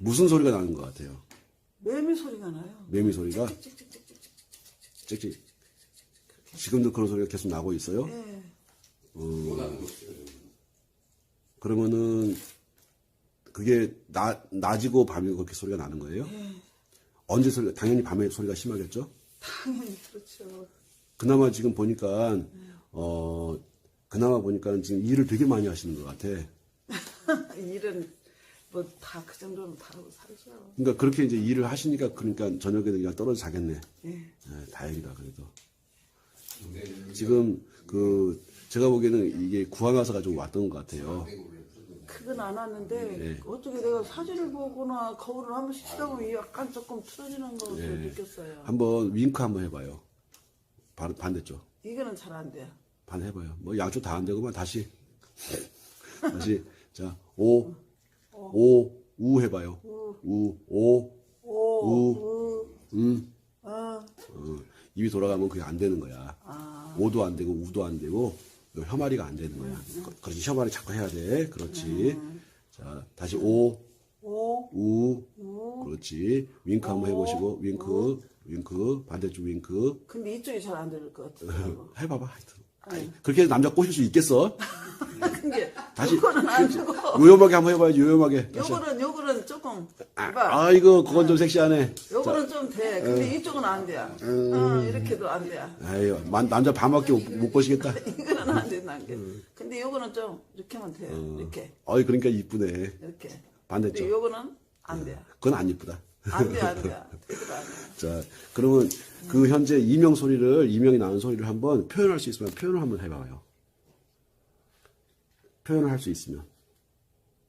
무슨 소리가 나는 것 같아요? 매미 소리가 나요. 매미 소리가? 찍찍. 지금도 그런 소리가 계속 나고 있어요? 예. 그러면은 그게 낮이고 밤이고 그렇게 소리가 나는 거예요? 예. 언제 소리가? 당연히 밤에 소리가 심하겠죠? 당연히 그렇죠. 그나마 지금 보니까 그나마 보니까 지금 일을 되게 많이 하시는 것 같아. 일은 뭐 다 그 정도는 다르고 살죠. 그러니까 그렇게 이제 일을 하시니까 그러니까 저녁에 그냥 떨어져 자겠네. 예. 네, 다행이다 그래도. 지금 그 제가 보기에는 이게 구황화사 가지고 왔던 것 같아요. 그건 안 왔는데 네. 어떻게 내가 사진을 보거나 거울을 한 번씩 치다 보면 약간 조금 틀어지는 것을 느꼈어요. 한번 윙크 한번 해봐요. 반대쪽. 이거는 잘 안 돼요. 반 해봐요. 뭐 양쪽 다 안 되고만 다시 자 오 우 해봐요. 입이 돌아가면 그게 안 되는 거야. 오도 안 되고 우도 안 되고 혀마리가 안 되는 거야. 그렇지 혀마리 자꾸 해야 돼. 그렇지. 자 다시 우 그렇지. 윙크 한번 해보시고 윙크 반대쪽 윙크 근데 이쪽이 잘 안 될 것 같아요. 해봐봐. 하여튼. 아니, 그렇게 해서 남자 꼬실 수 있겠어? 근데 다시 요거는 안 되고 요염하게 한번 해봐야지. 요염하게. 다시. 요거는 조금 봐. 아이고 그건 좀 섹시하네. 요거는 좀 돼. 근데 이쪽은 안 돼요. 이렇게도 안 돼요. 아유 남자 반밖에 못 보시겠다. 이거는 안 된다. 근데 요거는 좀 이렇게 하면 돼요. 이렇게 어이 그러니까 이쁘네. 이렇게. 근데 반대쪽. 요거는 안 돼요. 그건 안 이쁘다. 안 돼, 안 돼. 되지도 않아요. 자 그러면 그 현재 이명이 나는 소리를 한번 표현할 수 있으면 표현을 한번 해봐요. 표현을 할 수 있으면.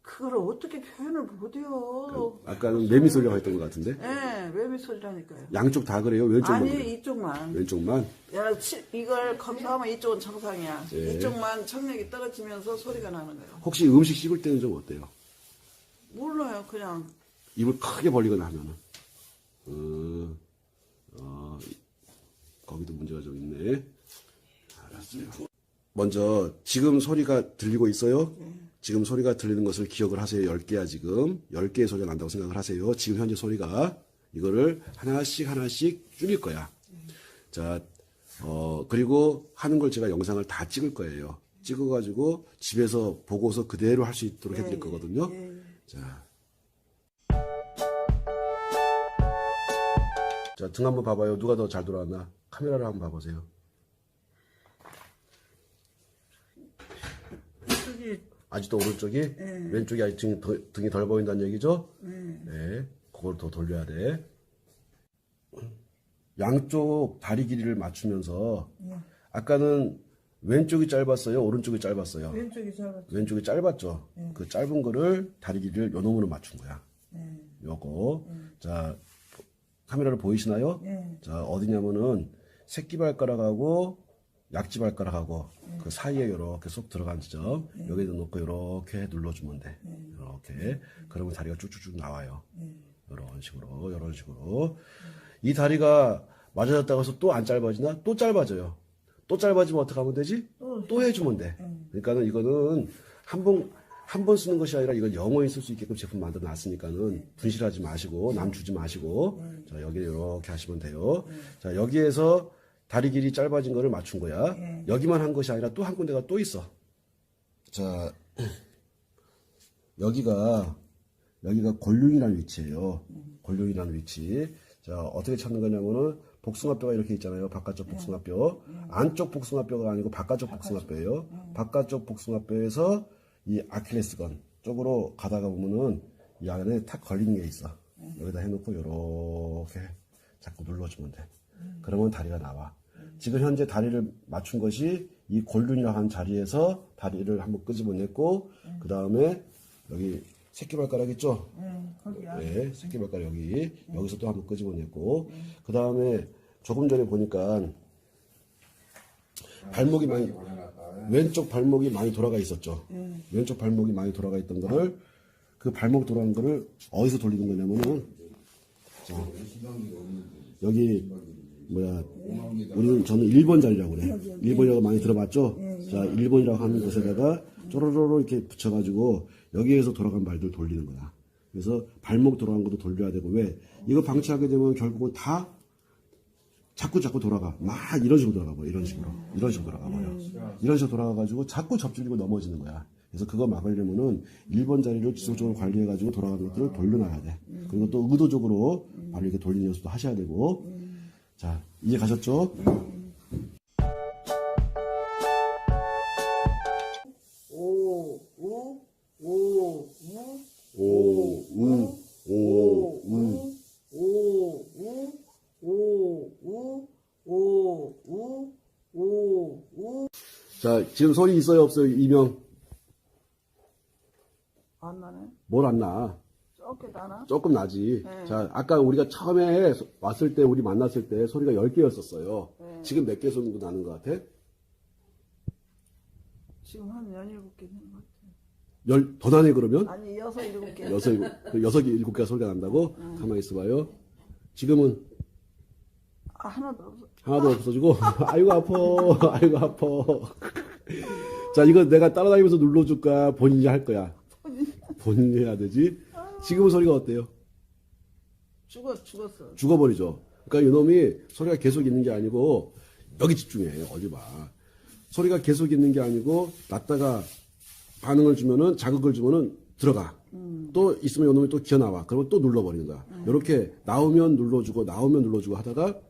그걸 어떻게 표현을 못해요. 아까는 매미 소리라고 했던 것 같은데. 예, 매미 소리라니까요. 양쪽 다 그래요? 왼쪽만 아니, 그래요? 이쪽만. 왼쪽만? 야, 이걸 검사하면 이쪽은 정상이야. 예. 이쪽만 청력이 떨어지면서 소리가 나는 거예요. 혹시 음식 씹을 때는 좀 어때요? 몰라요, 그냥. 입을 크게 벌리거나 하면은. 거기도 문제가 좀 있네. 알았어요. 먼저, 지금 소리가 들리고 있어요? 지금 소리가 들리는 것을 기억을 하세요. 10개야, 지금. 10개의 소리가 난다고 생각을 하세요. 지금 현재 소리가. 이거를 하나씩 줄일 거야. 자, 그리고 하는 걸 제가 영상을 다 찍을 거예요. 찍어가지고 집에서 보고서 그대로 할 수 있도록 해드릴 거거든요. 자, 등 한번 봐봐요. 누가 더 잘 돌아왔나? 카메라를 한번 봐보세요. 이쪽이, 아직도 오른쪽이? 왼쪽이 아직 등이 덜 보인다는 얘기죠? 네. 그걸 더 돌려야 돼. 양쪽 다리 길이를 맞추면서, 아까는 왼쪽이 짧았어요? 오른쪽이 짧았어요? 왼쪽이 짧았죠. 왼쪽이 짧았죠? 그 짧은 거를 다리 길이를 요 놈으로 맞춘 거야. 요거. 자, 카메라로 보이시나요? 자, 어디냐면은 새끼발가락하고 약지발가락하고 그 사이에 이렇게 쏙 들어간 지점 여기다 놓고 이렇게 눌러주면 돼. 이렇게. 그러면 다리가 쭉쭉쭉 나와요. 이런 식으로. 이 다리가 맞아졌다고 해서 또 안 짧아지나? 또 짧아져요. 또 짧아지면 어떻게 하면 되지? 또 해주면 돼. 그러니까는 이거는 한 번 쓰는 것이 아니라 이건 영원히 쓸 수 있게끔 제품 만들어 놨으니까는 분실하지 마시고 남 주지 마시고 자 여기 이렇게 하시면 돼요. 자 여기에서 다리 길이 짧아진 거를 맞춘 거야. 여기만 한 것이 아니라 또 한 군데가 또 있어. 자 여기가 골륜이라는 위치예요. 골륜이라는 위치. 자 어떻게 찾는 거냐면은 복숭아뼈가 이렇게 있잖아요. 바깥쪽 복숭아뼈. 안쪽 복숭아뼈가 아니고 바깥쪽 복숭아뼈예요. 바깥쪽 복숭아뼈에서 이 아킬레스건 쪽으로 가다가 보면은 이 안에 탁 걸리는 게 있어. 여기다 해놓고 요렇게 자꾸 눌러주면 돼. 그러면 다리가 나와. 지금 현재 다리를 맞춘 것이 이 골륜이라고 하는 자리에서 다리를 한번 끄집어냈고 그 다음에 여기 새끼발가락 있죠? 거기야. 네, 새끼발가락 여기서 또 한번 끄집어냈고 그 다음에 조금 전에 보니까 발목이 왼쪽 발목이 많이 돌아가 있었죠. 왼쪽 발목이 많이 돌아가 있던 거를 그 발목 돌아간 거를 어디서 돌리는 거냐면은 자, 여기 저는 1번 자리라고 그래. 1번이라고 많이 들어봤죠? 자, 1번이라고 하는 곳에다가 쪼로로로 이렇게 붙여가지고 여기에서 돌아간 발들 돌리는 거야. 그래서 발목 돌아간 것도 돌려야 되고, 왜? 이거 방치하게 되면 결국은 다 자꾸 돌아가. 막 이런 식으로 돌아가 버려. 이런 식으로 돌아가 버려. 이런 식으로 돌아가가지고 자꾸 접질리고 넘어지는 거야. 그래서 그거 막으려면은 1번 자리를 지속적으로 관리해가지고 돌아가는 것들을 돌려놔야 돼. 그리고 또 의도적으로 바로 이렇게 돌리는 연습도 하셔야 되고. 자, 이제 가셨죠? 자, 지금 소리 있어요, 없어요? 이명? 안 나네. 뭘 안 나? 조금 나나? 조금 나지. 네. 자, 아까 우리가 처음에 왔을 때, 우리 만났을 때 소리가 10개였었어요. 네. 지금 몇 개 정도 나는 것 같아? 지금 한 17개 되는 것 같아. 더 나네, 그러면? 아니 6, 7개. 여섯 개, 7개가 소리가 난다고? 가만히 있어봐요. 지금은 아, 하나도 없어. 하나도 없어지고, 아이고, 아파. 아이고, 아파. 자, 이거 내가 따라다니면서 눌러줄까? 본인이 할 거야. 본인이 해야 되지? 지금은 소리가 어때요? 죽었어. 죽어버리죠. 그러니까 이놈이 소리가 계속 있는 게 아니고, 여기 집중해. 어디 봐. 소리가 계속 있는 게 아니고, 났다가 반응을 주면은, 자극을 주면은 들어가. 또 있으면 이놈이 또 기어 나와. 그러면 또 눌러버리는 거야. 이렇게 나오면 눌러주고, 나오면 눌러주고 하다가,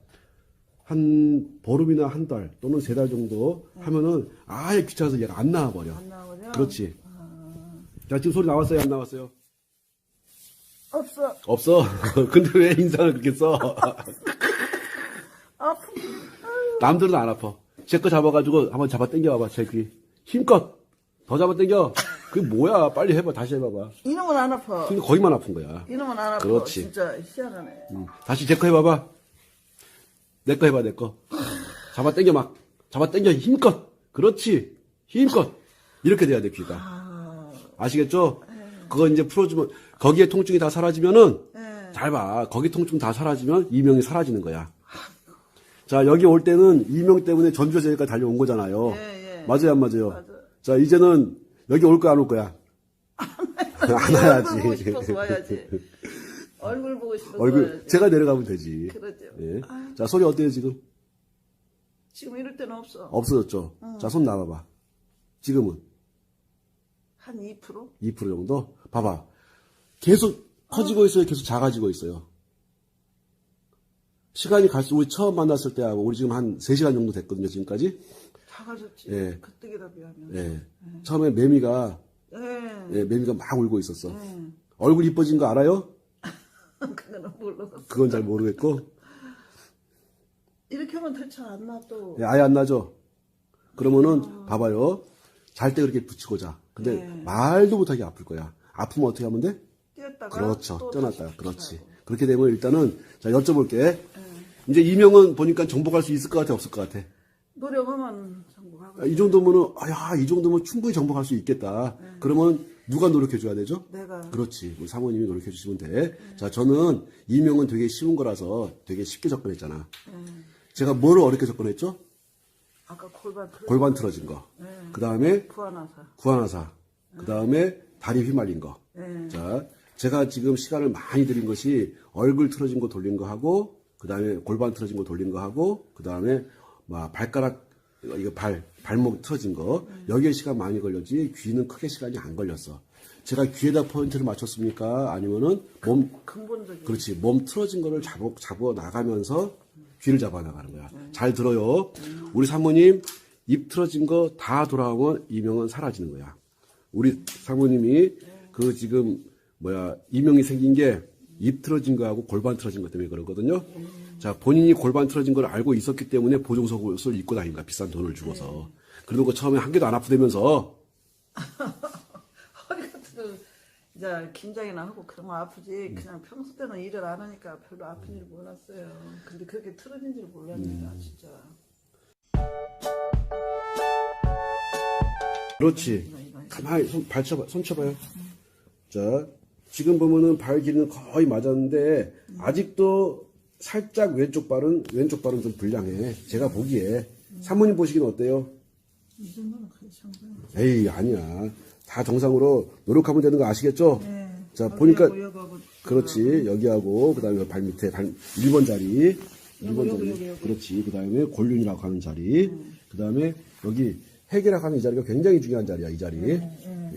한 보름이나 한 달 또는 3달 정도 하면은 아예 귀찮아서 얘가 안 나와버려. 안 나오냐? 그렇지. 자, 지금 소리 나왔어요? 안 나왔어요? 없어. 없어. 근데 왜 인상을 그렇게 써? 아프. 남들은 안 아파. 제 거 잡아가지고 한번 잡아 당겨봐봐. 제 귀. 힘껏. 더 잡아 당겨. 그게 뭐야. 빨리 해봐. 다시 해봐봐. 이놈은 안 아파. 근데 거기만 아픈 거야. 이놈은 안 아파. 그렇지. 진짜 희한하네. 다시 제 거 해봐봐. 내 거 해봐, 내 거. 잡아 당겨 막. 잡아 당겨. 힘껏. 그렇지. 힘껏. 이렇게 돼야 돼, 귀가. 아시겠죠? 그거 이제 풀어주면, 거기에 통증이 다 사라지면은, 잘 봐. 거기 통증 다 사라지면 이명이 사라지는 거야. 자, 여기 올 때는 이명 때문에 전주에서 여기까지 달려온 거잖아요. 예. 맞아요, 안 맞아요? 맞아. 자, 이제는 여기 올 거야, 안 올 거야? 안 와야지. 얼굴 보고 싶어서 와야지. 얼굴 보고 싶어서 얼굴, 와야지. 제가 내려가면 되지. 그러죠. 예. 자, 소리 어때요, 지금? 지금 이럴 때는 없어. 없어졌죠? 자, 손 나와봐. 지금은? 한 2%? 2% 정도? 봐봐. 계속 커지고 있어요? 계속 작아지고 있어요? 시간이 갈수록 우리 처음 만났을 때하고 우리 지금 한 3시간 정도 됐거든요, 지금까지? 작아졌지. 예. 그때기다 비하면. 예. 처음에 매미가, 예. 매미가 막 울고 있었어. 얼굴 이뻐진 거 알아요? 그거는 몰랐어. 그건 잘 모르겠고. 이렇게 하면 대체 안 나, 또. 예, 아예 안 나죠? 그러면은, 봐봐요. 잘 때 그렇게 붙이고 자. 근데 말도 못하게 아플 거야. 아프면 어떻게 하면 돼? 뛰었다가. 그렇죠. 또 떠났다. 다시 그렇지. 붙이라고. 그렇게 되면 일단은, 자, 여쭤볼게. 이제 이명은 보니까 정복할 수 있을 것 같아, 없을 것 같아? 노력하면 정복하고. 이 정도면은, 이 정도면 충분히 정복할 수 있겠다. 그러면 누가 노력해줘야 되죠? 내가. 그렇지. 우리 사모님이 노력해주시면 돼. 자, 저는 이명은 되게 쉬운 거라서 되게 쉽게 접근했잖아. 제가 뭐를 어렵게 접근했죠? 아까 골반 틀어진 골반 틀어진 거. 그 다음에 구안화사. 구안화사. 그 다음에 다리 휘말린 거. 자, 제가 지금 시간을 많이 들인 것이 얼굴 틀어진 거 돌린 거 하고, 그 다음에 골반 틀어진 거 돌린 거 하고, 그 다음에 발가락, 이거 발목 틀어진 거. 여기에 시간 많이 걸렸지, 귀는 크게 시간이 안 걸렸어. 제가 귀에다 포인트를 맞췄습니까? 아니면은 근본적인. 그렇지. 몸 틀어진 거를 잡아 나가면서 귀를 잡아 나가는 거야. 잘 들어요. 우리 사모님, 입 틀어진 거 다 돌아오면 이명은 사라지는 거야. 우리 사모님이 그 지금 이명이 생긴 게 입 틀어진 거하고 골반 틀어진 것 때문에 그러거든요. 자, 본인이 골반 틀어진 걸 알고 있었기 때문에 보정속옷을 입고 다닌 거야. 비싼 돈을 주고서. 그래놓고 처음에 한 개도 안 아프다면서. 허리 같은 거 이제 긴장이나 하고 그러면 아프지. 그냥 평소 때는 일을 안 하니까 별로 아픈 일 몰랐어요. 근데 그렇게 틀어진 줄 몰랐네요, 진짜. 그렇지. 가만히 손 쳐봐요. 자, 지금 보면은 발 길이는 거의 맞았는데 아직도 살짝 왼쪽 발은 좀 불량해. 제가 보기에. 사모님 보시기는 어때요? 이 정도는 거의 정상. 에이, 아니야. 다 정상으로 노력하면 되는 거 아시겠죠? 네. 자, 보니까, 여기하고 그렇지. 여기하고, 그 다음에 발 밑에, 1번 자리. 1번 자리. 여기. 그렇지. 그 다음에 골륜이라고 하는 자리. 그 다음에 여기 핵이라고 하는 이 자리가 굉장히 중요한 자리야, 이 자리.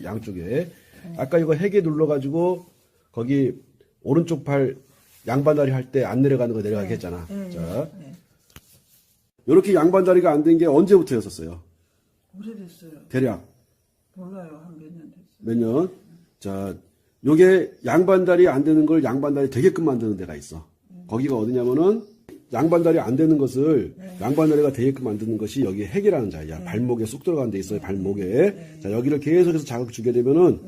양쪽에. 아까 이거 핵에 눌러가지고, 거기, 오른쪽 팔, 양반다리 할 때 안 내려가는 거 내려가게 했잖아. 자. 요렇게 양반다리가 안 된 게 언제부터였었어요? 오래됐어요. 대략. 몰라요. 한 몇 년 됐어요. 몇 년? 자, 요게 양반다리 안 되는 걸 양반다리 되게끔 만드는 데가 있어. 거기가 어디냐면은 양반다리 안 되는 것을 양반다리가 되게끔 만드는 것이 여기 핵이라는 자리야. 발목에 쏙 들어가는 데 있어요. 발목에. 자, 여기를 계속해서 자극 주게 되면은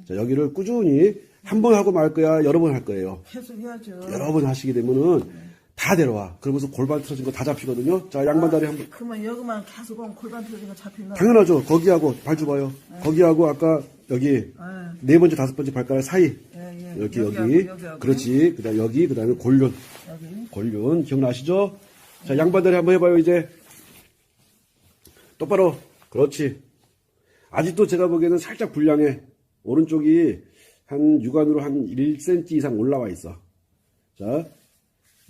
자, 여기를 꾸준히 한 번 하고 말 거야. 여러 번 할 거예요. 계속 해야죠. 여러 번 하시게 되면은 다 내려와. 그러면서 골반 틀어진 거 다 잡히거든요. 자, 양반다리 한 번. 그러면 여기만 계속 오면 골반 틀어진 거 잡힌다. 당연하죠. 거기하고 발 줘봐요. 거기하고 아까 여기 네 번째, 다섯 번째 발가락 사이. 이렇게 여기. 그렇지. 그 다음에 여기. 그 다음에 골륜. 골륜. 기억나시죠? 자, 양반다리 한번 해봐요, 이제. 똑바로. 그렇지. 아직도 제가 보기에는 살짝 불량해. 오른쪽이 한 육안으로 한 1cm 이상 올라와 있어. 자.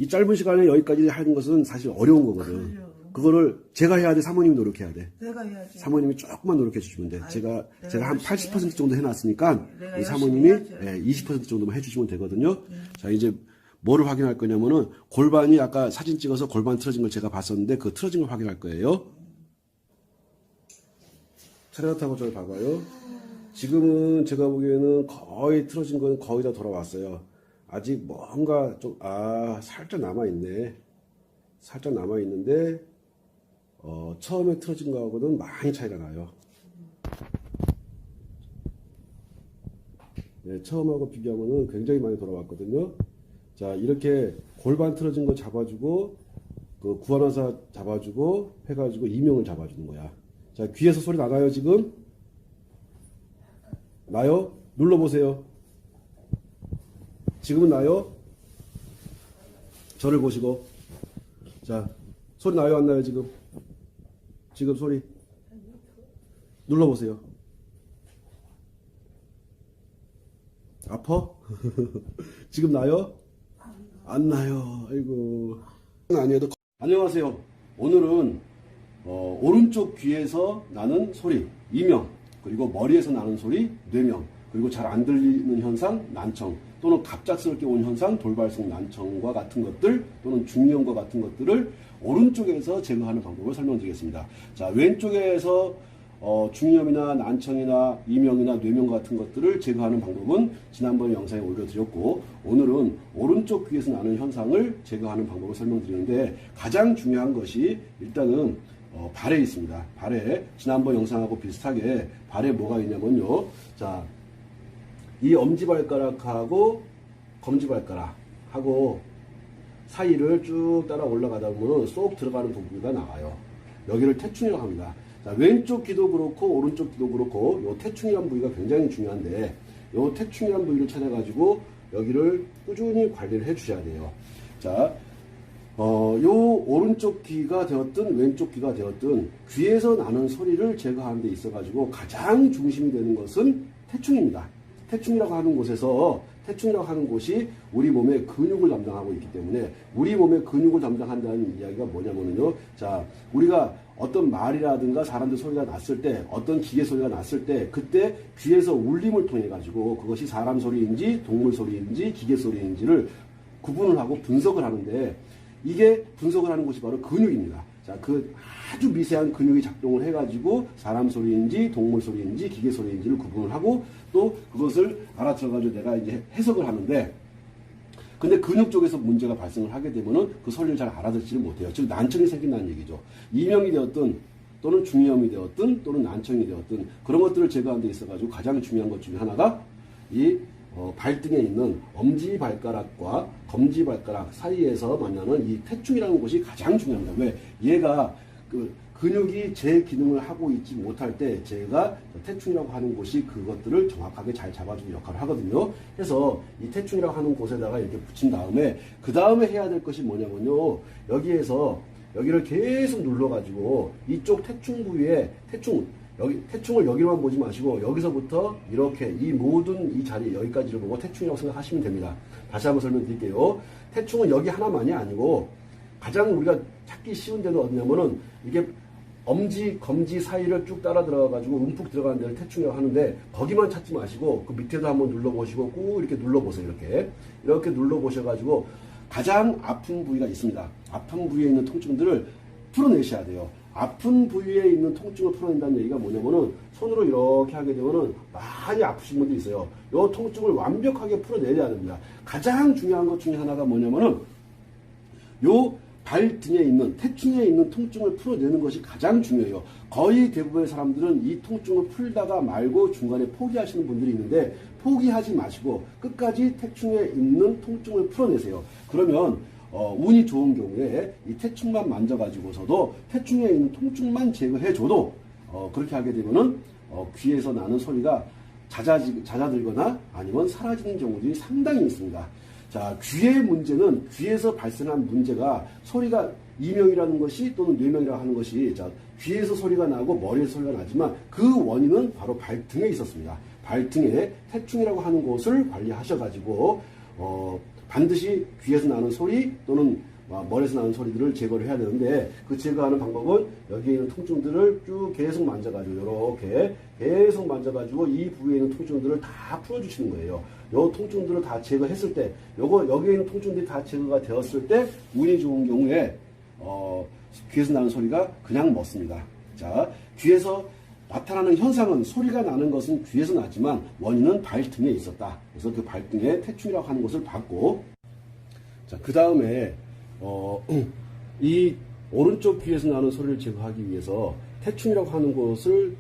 이 짧은 시간에 여기까지 하는 것은 사실 어려운 거거든. 그거를 제가 해야 돼, 사모님이 노력해야 돼. 내가 해야지. 사모님이 조금만 노력해 주시면 돼. 제가 한 80% 정도 해놨으니까 내가 우리 열심히 사모님이 해야죠. 20% 정도만 해주시면 되거든요. 자, 이제 뭐를 확인할 거냐면은 골반이 아까 사진 찍어서 골반 틀어진 걸 제가 봤었는데 그 틀어진 걸 확인할 거예요. 차렷 하고 저를 봐봐요. 지금은 제가 보기에는 거의 틀어진 건 거의 다 돌아왔어요. 아직 뭔가 좀, 살짝 남아있네. 살짝 남아있는데, 처음에 틀어진 거하고는 많이 차이가 나요. 네, 처음하고 비교하면은 굉장히 많이 돌아왔거든요. 자, 이렇게 골반 틀어진 거 잡아주고, 그 구안화사 잡아주고, 해가지고 이명을 잡아주는 거야. 자, 귀에서 소리 나가요, 지금? 나요? 눌러보세요. 지금은 나요? 저를 보시고. 자, 소리 나요? 안 나요? 지금? 지금 소리. 눌러보세요. 아파? 지금 나요? 안 나요. 아이고. 아니어도. 안녕하세요. 오늘은, 오른쪽 귀에서 나는 소리, 이명, 그리고 머리에서 나는 소리, 뇌명, 그리고 잘 안 들리는 현상, 난청, 또는 갑작스럽게 온 현상, 돌발성 난청과 같은 것들, 또는 중이염과 같은 것들을 오른쪽에서 제거하는 방법을 설명드리겠습니다. 자, 왼쪽에서 중이염이나 난청이나 이명이나 뇌명 같은 것들을 제거하는 방법은 지난번 영상에 올려드렸고, 오늘은 오른쪽 귀에서 나는 현상을 제거하는 방법을 설명드리는데, 가장 중요한 것이 일단은 발에 있습니다. 발에 지난번 영상하고 비슷하게 발에 뭐가 있냐면요. 자, 이 엄지발가락하고 검지발가락하고 사이를 쭉 따라 올라가다 보면 쏙 들어가는 부분이 나와요. 여기를 태충이라고 합니다. 자, 왼쪽 귀도 그렇고 오른쪽 귀도 그렇고 요 태충이란 부위가 굉장히 중요한데, 요 태충이란 부위를 찾아가지고 여기를 꾸준히 관리를 해 주셔야 돼요. 자, 요 오른쪽 귀가 되었든 왼쪽 귀가 되었든 귀에서 나는 소리를 제거하는 데 있어가지고 가장 중심이 되는 것은 태충입니다. 태충이라고 하는 곳에서, 태충이라고 하는 곳이 우리 몸의 근육을 담당하고 있기 때문에, 우리 몸의 근육을 담당한다는 이야기가 뭐냐면요. 자, 우리가 어떤 말이라든가 사람들 소리가 났을 때, 어떤 기계 소리가 났을 때, 그때 귀에서 울림을 통해 가지고 그것이 사람 소리인지 동물 소리인지 기계 소리인지를 구분을 하고 분석을 하는데, 이게 분석을 하는 곳이 바로 근육입니다. 자, 그 아주 미세한 근육이 작동을 해가지고 사람 소리인지 동물 소리인지 기계 소리인지를 구분을 하고, 또 그것을 알아들어가지고 내가 이제 해석을 하는데, 근데 근육 쪽에서 문제가 발생을 하게 되면은 그 소리를 잘 알아듣지를 못해요. 즉 난청이 생긴다는 얘기죠. 이명이 되었든 또는 중이염이 되었든 또는 난청이 되었든 그런 것들을 제거하는 데 있어가지고 가장 중요한 것 중에 하나가 이 발등에 있는 엄지발가락과 검지발가락 사이에서 만나는 이 태충이라는 곳이 가장 중요합니다. 왜? 얘가 그 근육이 제 기능을 하고 있지 못할 때 제가 태충이라고 하는 곳이 그것들을 정확하게 잘 잡아주는 역할을 하거든요. 그래서 이 태충이라고 하는 곳에다가 이렇게 붙인 다음에 그 다음에 해야 될 것이 뭐냐면요. 여기에서 여기를 계속 눌러가지고 이쪽 태충 부위에 태충 여기 태충을 여기로만 보지 마시고 여기서부터 이렇게 이 모든 이 자리 여기까지를 보고 태충이라고 생각하시면 됩니다. 다시 한번 설명드릴게요. 태충은 여기 하나만이 아니고 가장 우리가 찾기 쉬운 데는 어디냐면은 이게 엄지, 검지 사이를 쭉 따라 들어가가지고 움푹 들어가는 데를 태충이라고 하는데 거기만 찾지 마시고 그 밑에도 한번 눌러보시고 꾹 이렇게 눌러보세요. 이렇게 눌러보셔가지고 가장 아픈 부위가 있습니다. 아픈 부위에 있는 통증들을 풀어내셔야 돼요. 아픈 부위에 있는 통증을 풀어낸다는 얘기가 뭐냐면은 손으로 이렇게 하게 되면은 많이 아프신 분들이 있어요. 이 통증을 완벽하게 풀어내야 됩니다. 가장 중요한 것 중에 하나가 뭐냐면은 요 발등에 있는 태충에 있는 통증을 풀어내는 것이 가장 중요해요. 거의 대부분의 사람들은 이 통증을 풀다가 말고 중간에 포기하시는 분들이 있는데 포기하지 마시고 끝까지 태충에 있는 통증을 풀어내세요. 그러면 운이 좋은 경우에 이 태충만 만져가지고서도 태충에 있는 통증만 제거해줘도 그렇게 하게 되면은 귀에서 나는 소리가 잦아들거나 아니면 사라지는 경우들이 상당히 있습니다. 자, 귀의 문제는 귀에서 발생한 문제가 소리가 이명이라는 것이 또는 뇌명이라고 하는 것이 자, 귀에서 소리가 나고 머리에서 소리가 나지만 그 원인은 바로 발등에 있었습니다. 발등에 태충이라고 하는 곳을 관리하셔가지고 반드시 귀에서 나는 소리 또는 머리에서 나는 소리들을 제거를 해야 되는데 그 제거하는 방법은 여기에 있는 통증들을 쭉 계속 만져가지고 이렇게 계속 만져가지고 이 부위에 있는 통증들을 다 풀어주시는 거예요. 요 통증들을 다 제거했을 때 여기에 있는 통증들이 다 제거가 되었을 때 운이 좋은 경우에 귀에서 나는 소리가 그냥 멎습니다. 자, 귀에서 나타나는 현상은 소리가 나는 것은 귀에서 나지만 원인은 발등에 있었다. 그래서 그 발등에 태충이라고 하는 것을 봤고 자, 그 다음에 이 오른쪽 귀에서 나는 소리를 제거하기 위해서 태충이라고 하는 곳을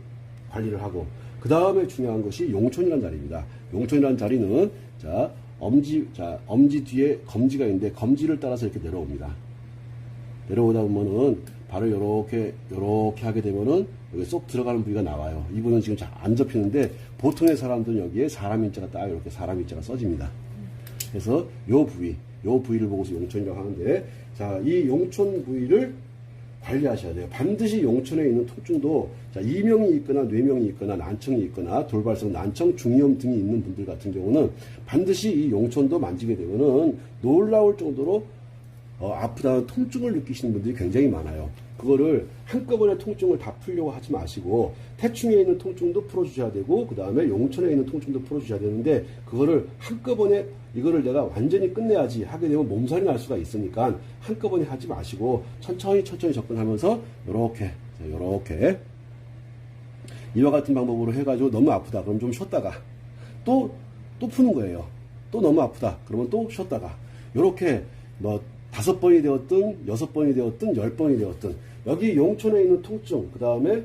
관리를 하고 그 다음에 중요한 것이 용촌이라는 자리입니다. 용촌이라는 자리는 엄지 뒤에 검지가 있는데 검지를 따라서 이렇게 내려옵니다. 내려오다 보면은 발을 요렇게 하게 되면은 여기 쏙 들어가는 부위가 나와요. 이분은 지금 잘 안 접히는데 보통의 사람들은 여기에 사람 인자가 딱 이렇게 사람 인자가 써집니다. 그래서 요 부위를 보고서 용촌이라고 하는데 자, 이 용촌 부위를 관리하셔야 돼요. 반드시 용촌에 있는 통증도 자, 이명이 있거나 뇌명이 있거나 난청이 있거나 돌발성 난청, 중이염 등이 있는 분들 같은 경우는 반드시 이 용촌도 만지게 되면은 놀라울 정도로 아프다는 통증을 느끼시는 분들이 굉장히 많아요. 그거를 한꺼번에 통증을 다 풀려고 하지 마시고 태충에 있는 통증도 풀어주셔야 되고 그 다음에 용촌에 있는 통증도 풀어주셔야 되는데 그거를 한꺼번에 이거를 내가 완전히 끝내야지 하게 되면 몸살이 날 수가 있으니까 한꺼번에 하지 마시고 천천히 접근하면서 요렇게 이와 같은 방법으로 해가지고 너무 아프다 그럼 좀 쉬었다가 또 푸는 거예요. 또 너무 아프다 그러면 또 쉬었다가 요렇게 5번이 되었든 6번이 되었든 10번이 되었든 여기 용촌에 있는 통증 그 다음에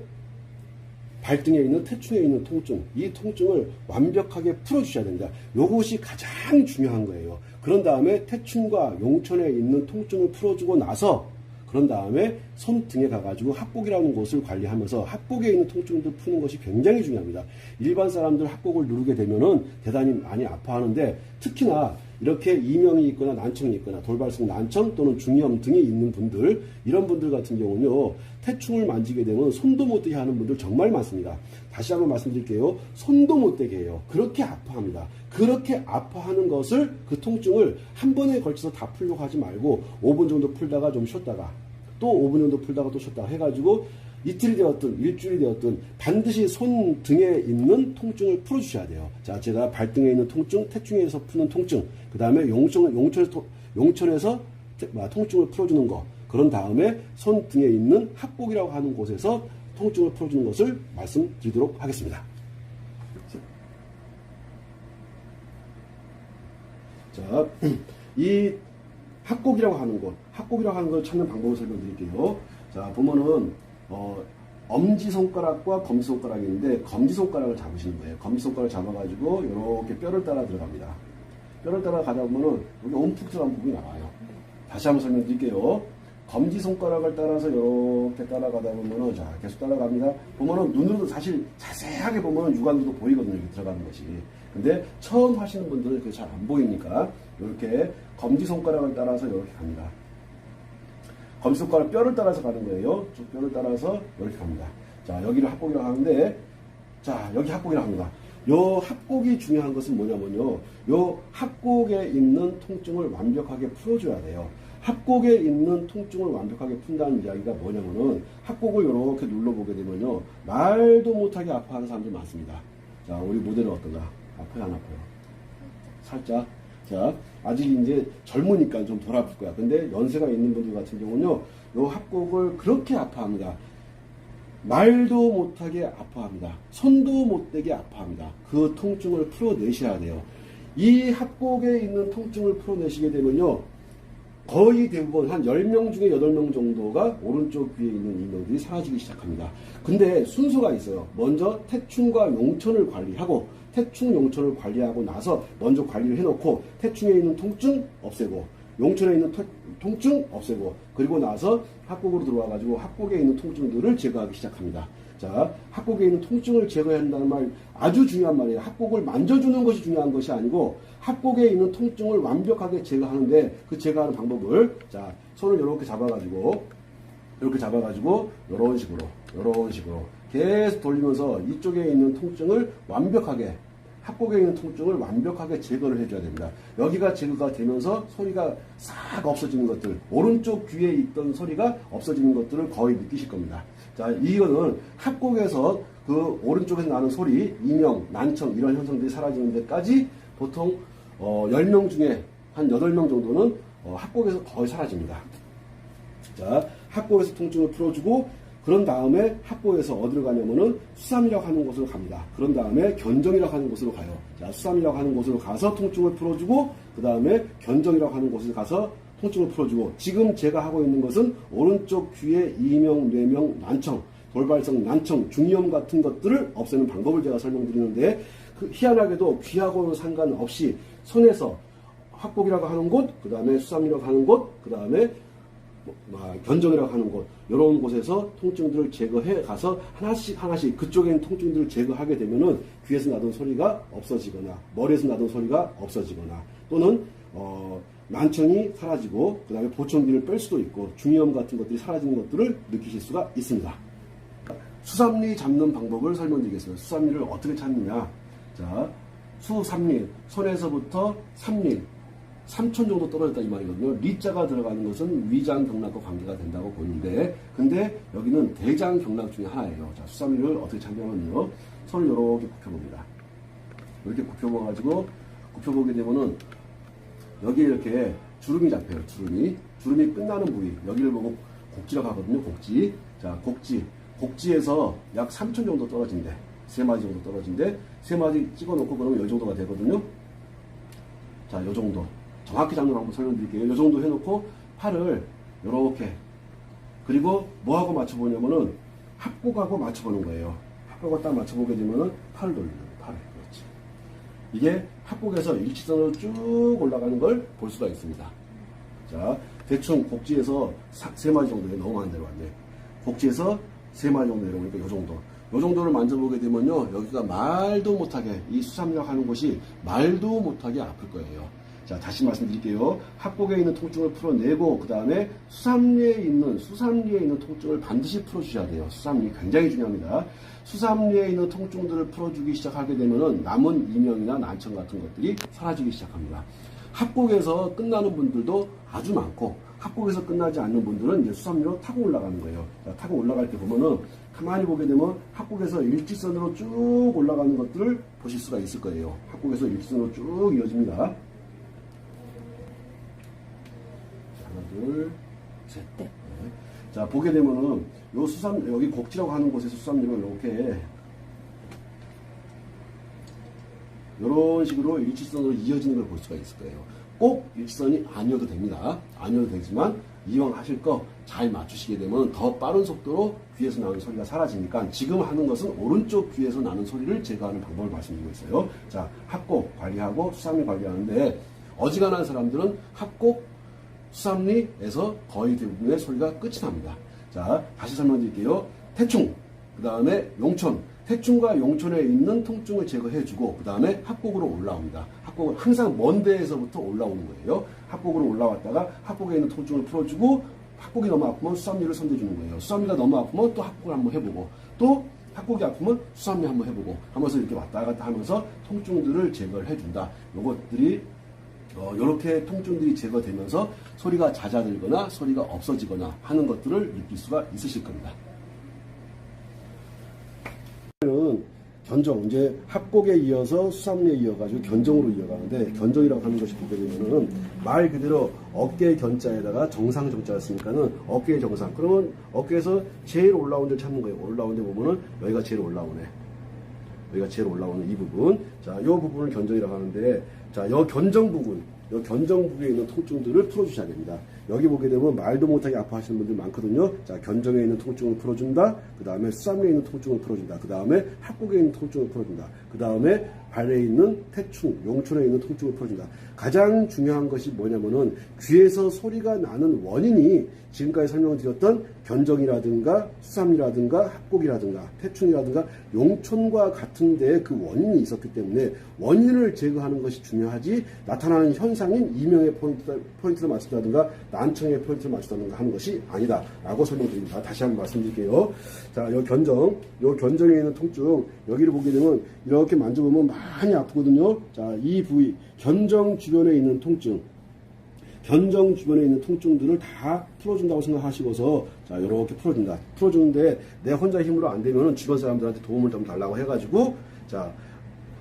발등에 있는 태충에 있는 통증 이 통증을 완벽하게 풀어주셔야 됩니다. 요것이 가장 중요한 거예요. 그런 다음에 태충과 용촌에 있는 통증을 풀어주고 나서 그런 다음에 손등에 가가지고 합곡이라는 곳을 관리하면서 합곡에 있는 통증도 푸는 것이 굉장히 중요합니다. 일반 사람들 합곡을 누르게 되면은 대단히 많이 아파하는데 특히나 이렇게 이명이 있거나 난청이 있거나 돌발성 난청 또는 중이염 등이 있는 분들 이런 분들 같은 경우는요 태충을 만지게 되면 손도 못 대게 하는 분들 정말 많습니다. 다시 한번 말씀드릴게요. 손도 못 대게 해요. 그렇게 아파합니다. 그렇게 아파하는 것을 그 통증을 한 번에 걸쳐서 다 풀려고 하지 말고 5분 정도 풀다가 좀 쉬었다가 또 5분 정도 풀다가 또 쉬었다가 해가지고 이틀이 되었든 일주일이 되었든 반드시 손등에 있는 통증을 풀어주셔야 돼요. 자, 제가 발등에 있는 통증, 태충에서 푸는 통증, 그 다음에 용천에서 통증을 풀어주는 거, 그런 다음에 손등에 있는 합곡이라고 하는 곳에서 통증을 풀어주는 것을 말씀드리도록 하겠습니다. 자, 이 합곡이라고 하는 걸 찾는 방법을 설명드릴게요. 자, 보면은 엄지손가락과 검지손가락이 있는데 검지손가락을 잡으시는 거예요. 검지손가락을 잡아가지고 이렇게 뼈를 따라 들어갑니다. 뼈를 따라 가다 보면은 여기 움푹 들어간 부분이 나와요. 다시 한번 설명드릴게요. 검지손가락을 따라서 이렇게 따라가다 보면은 자 계속 따라갑니다. 보면은 눈으로도 사실 자세하게 보면은 육안으로도 보이거든요. 이렇게 들어가는 것이. 근데 처음 하시는 분들은 그게 잘 안 보이니까 이렇게 검지손가락을 따라서 이렇게 갑니다. 검지손가락 뼈를 따라서 가는 거예요. 쭉 뼈를 따라서 이렇게 갑니다. 자, 여기를 합곡이라고 하는데, 자, 여기 합곡이라고 합니다. 요 합곡이 중요한 것은 뭐냐면요. 요 합곡에 있는 통증을 완벽하게 풀어줘야 돼요. 합곡에 있는 통증을 완벽하게 푼다는 이야기가 뭐냐면은 합곡을 이렇게 눌러보게 되면요. 말도 못하게 아파하는 사람들이 많습니다. 자, 우리 모델은 어떤가? 아파요, 안 아파요? 살짝. 자, 아직 이제 젊으니까 좀 덜 아플 거야. 근데 연세가 있는 분들 같은 경우는요. 요 합곡을 그렇게 아파합니다. 말도 못하게 아파합니다. 손도 못대게 아파합니다. 그 통증을 풀어내셔야 돼요. 이 합곡에 있는 통증을 풀어내시게 되면요. 거의 대부분 한 10명 중에 8명 정도가 오른쪽 귀에 있는 이명들이 사라지기 시작합니다. 근데 순서가 있어요. 먼저 태충과 용천을 관리하고 태충, 용천을 관리하고 나서 먼저 관리를 해놓고 태충에 있는 통증 없애고 용천에 있는 통증 없애고 그리고 나서 합곡으로 들어와가지고 합곡에 있는 통증들을 제거하기 시작합니다. 자, 합곡에 있는 통증을 제거해야 한다는 말 아주 중요한 말이에요. 합곡을 만져주는 것이 중요한 것이 아니고 합곡에 있는 통증을 완벽하게 제거하는데 그 제거하는 방법을 자, 손을 이렇게 잡아가지고 이런 식으로 계속 돌리면서 이쪽에 있는 통증을 완벽하게 합곡에 있는 통증을 완벽하게 제거를 해줘야 됩니다. 여기가 제거가 되면서 소리가 싹 없어지는 것들, 오른쪽 귀에 있던 소리가 없어지는 것들을 거의 느끼실 겁니다. 자, 이거는 합곡에서 그 오른쪽에서 나는 소리, 이명, 난청 이런 현상들이 사라지는 데까지 보통 10명 중에 한 8명 정도는 합곡에서 거의 사라집니다. 자, 합곡에서 통증을 풀어주고 그런 다음에 합곡에서 어디로 가냐면은 수삼이라고 하는 곳으로 갑니다. 그런 다음에 견정이라고 하는 곳으로 가요. 자, 수삼이라고 하는 곳으로 가서 통증을 풀어주고 그 다음에 견정이라고 하는 곳에 가서 통증을 풀어주고 지금 제가 하고 있는 것은 오른쪽 귀에 이명, 뇌명, 난청, 돌발성 난청, 중이염 같은 것들을 없애는 방법을 제가 설명드리는데 그 희한하게도 귀하고는 상관없이 손에서 합곡이라고 하는 곳, 그 다음에 수삼이라고 하는 곳, 그 다음에 견정이라고 하는 곳 이런 곳에서 통증들을 제거해 가서 하나씩 그쪽에 있는 통증들을 제거하게 되면은 귀에서 나던 소리가 없어지거나 머리에서 나던 소리가 없어지거나 또는 난청이 사라지고 그 다음에 보청기를 뺄 수도 있고 중이염 같은 것들이 사라지는 것들을 느끼실 수가 있습니다. 수삼리 잡는 방법을 설명드리겠습니다. 수삼리를 어떻게 찾느냐. 자, 수삼리 손에서부터 삼리 3천 정도 떨어졌다 이 말이거든요. 리자가 들어가는 것은 위장경락과 관계가 된다고 보는데 근데 여기는 대장경락 중에 하나예요. 자, 수삼리를 어떻게 찾냐면요. 손을 이렇게 굽혀봅니다. 이렇게 굽혀보게 되면은 여기에 이렇게 주름이 잡혀요. 주름이 끝나는 부위 여기를 보고 곡지라고 하거든요. 곡지. 자, 곡지에서 약 3천 정도 떨어진대. 3마디 정도 떨어진대. 3마디 찍어놓고 그러면 이 정도가 되거든요. 자, 이 정도. 정확히 잡는 방법 설명드릴게요. 이 정도 해놓고 팔을 이렇게 그리고 뭐하고 맞춰보냐면은 합곡하고 맞춰보는 거예요. 합곡하고 딱 맞춰보게 되면은 팔을 돌리는 거예요. 팔을. 그렇지. 이게 합곡에서 일직선으로 쭉 올라가는 걸 볼 수가 있습니다. 자, 대충 곡지에서 3마디 정도 너무 많이 내려왔네. 곡지에서 3마디 정도 내려오니까 이 정도. 이 정도를 만져보게 되면요. 여기가 말도 못하게 이 수삼리라고 하는 곳이 말도 못하게 아플 거예요. 자, 다시 말씀드릴게요. 합곡에 있는 통증을 풀어내고 그 다음에 수삼리에 있는 통증을 반드시 풀어주셔야 돼요. 수삼리 굉장히 중요합니다. 수삼리에 있는 통증들을 풀어주기 시작하게 되면은 남은 이명이나 난청 같은 것들이 사라지기 시작합니다. 합곡에서 끝나는 분들도 아주 많고 합곡에서 끝나지 않는 분들은 이제 수삼리로 타고 올라가는 거예요. 자, 타고 올라갈 때 보면은 가만히 보게 되면 합곡에서 일직선으로 쭉 올라가는 것들을 보실 수가 있을 거예요. 합곡에서 일직선으로 쭉 이어집니다. 둘, 셋. 네. 자, 보게 되면은 여기 곡지라고 하는 곳에서 수삼리를 이렇게 이런 식으로 일직선으로 이어지는 걸 볼 수가 있을 거예요. 꼭 일직선이 아니어도 됩니다. 아니어도 되지만 이왕 하실 거 잘 맞추시게 되면 더 빠른 속도로 귀에서 나는 소리가 사라지니까 지금 하는 것은 오른쪽 귀에서 나는 소리를 제거하는 방법을 말씀드리고 있어요. 자, 합곡 관리하고 수삼리 관리하는데 어지간한 사람들은 합곡 수삼리에서 거의 대부분의 소리가 끝이 납니다. 자, 다시 설명드릴게요. 태충, 그 다음에 용천. 태충과 용천에 있는 통증을 제거해주고 그 다음에 합곡으로 올라옵니다. 합곡은 항상 먼 데에서부터 올라오는 거예요. 합곡으로 올라왔다가 합곡에 있는 통증을 풀어주고 합곡이 너무 아프면 수삼리를 선대주는 거예요. 수삼리가 너무 아프면 또 합곡을 한번 해보고 또 또 합곡이 아프면 수삼리 한번 해보고 하면서 이렇게 왔다 갔다 하면서 통증들을 제거를 해준다. 요것들이 이렇게 통증들이 제거되면서 소리가 잦아들거나 소리가 없어지거나 하는 것들을 느낄 수가 있으실 겁니다. 견정, 이제 합곡에 이어서 수삼리에 이어가지고 견정으로 이어가는데, 견정이라고 하는 것이 보게 되면은 말 그대로 어깨 견자에다가 정상 정자였으니까는 어깨의 정상. 그러면 어깨에서 제일 올라온 데를 찾는 거예요. 올라온 데 보면은 여기가 제일 올라오네. 여기가 제일 올라오는 이 부분. 자, 이 부분을 견정이라고 하는데, 자, 이 견정 부분, 이 견정 부위에 있는 통증들을 풀어주셔야 됩니다. 여기 보게 되면 말도 못하게 아파하시는 분들 많거든요. 자, 견정에 있는 통증을 풀어준다. 그 다음에 수삼리에 있는 통증을 풀어준다. 그 다음에 합곡에 있는 통증을 풀어준다. 그 다음에 발에 있는 태충, 용촌에 있는 통증을 풀어준다. 가장 중요한 것이 뭐냐면은 귀에서 소리가 나는 원인이 지금까지 설명드렸던 견정이라든가 수삼리라든가 합곡이라든가 태충이라든가 용촌과 같은 데에 그 원인이 있었기 때문에 원인을 제거하는 것이 중요하지, 나타나는 현상인 이명의 포인트를 맞춘다든가 난청의 포인트를 맞춘다든가 하는 것이 아니다 라고 설명드립니다. 다시 한번 말씀드릴게요. 자, 요 견정에 있는 통증, 여기를 보게 되면 이렇게 만져보면 많이 아프거든요. 자, 이 부위, 견정 주변에 있는 통증, 견정 주변에 있는 통증들을 다 풀어준다고 생각하시고서, 자, 이렇게 풀어준다. 풀어주는데 내 혼자 힘으로 안 되면 주변 사람들한테 도움을 좀 달라고 해가지고, 자,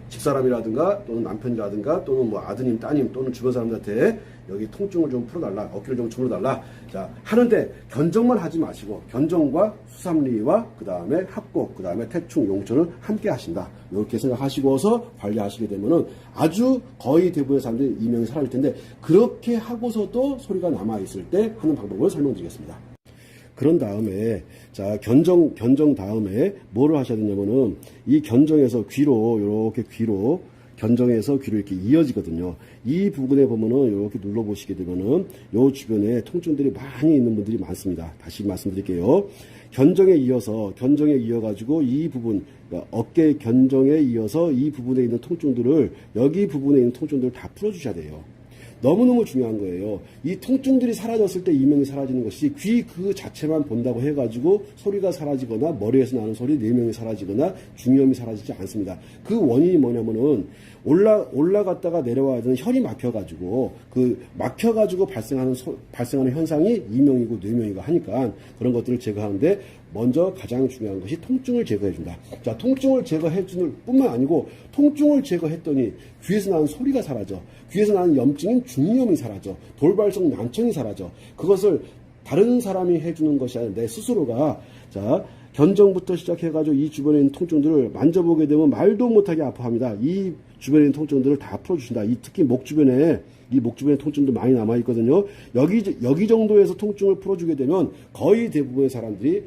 집사람이라든가 또는 남편이라든가 또는 뭐 아드님, 따님 또는 주변 사람들한테 여기 통증을 좀 풀어달라, 어깨를 좀 주물러달라. 자, 하는데 견정만 하지 마시고 견정과 수삼리와 그 다음에 합곡, 그 다음에 태충, 용천을 함께 하신다. 이렇게 생각하시고서 관리하시게 되면은 아주 거의 대부분의 사람들이 이명이 사라질 텐데, 그렇게 하고서도 소리가 남아있을 때 하는 방법을 설명드리겠습니다. 그런 다음에, 자, 견정 다음에 뭐를 하셔야 되냐면은 이 견정에서 귀로, 이렇게 귀로, 견정에서 귀로 이렇게 이어지거든요. 이 부분에 보면은 이렇게 눌러보시게 되면은 요 주변에 통증들이 많이 있는 분들이 많습니다. 다시 말씀드릴게요. 견정에 이어가지고 이 부분, 그러니까 어깨 견정에 이어서 이 부분에 있는 통증들을, 여기 부분에 있는 통증들을 다 풀어주셔야 돼요. 너무너무 중요한 거예요. 이 통증들이 사라졌을 때 이명이 사라지는 것이, 귀 그 자체만 본다고 해가지고 소리가 사라지거나 머리에서 나는 소리, 내명이 사라지거나 중이염이 사라지지 않습니다. 그 원인이 뭐냐면은 올라갔다가 내려와야 되는 혈이 막혀가지고, 발생하는 현상이 이명이고 뇌명이고 하니까 그런 것들을 제거하는데, 먼저 가장 중요한 것이 통증을 제거해준다. 자, 통증을 제거해줄 뿐만 아니고, 통증을 제거했더니 귀에서 나는 소리가 사라져. 귀에서 나는 염증인 중이염이 사라져. 돌발성 난청이 사라져. 그것을 다른 사람이 해주는 것이 아니라 내 스스로가, 자, 견정부터 시작해가지고 이 주변에 있는 통증들을 만져보게 되면 말도 못하게 아파합니다. 이 주변에 있는 통증들을 다 풀어주신다. 특히 목 주변에 통증도 많이 남아있거든요. 여기 정도에서 통증을 풀어주게 되면 거의 대부분의 사람들이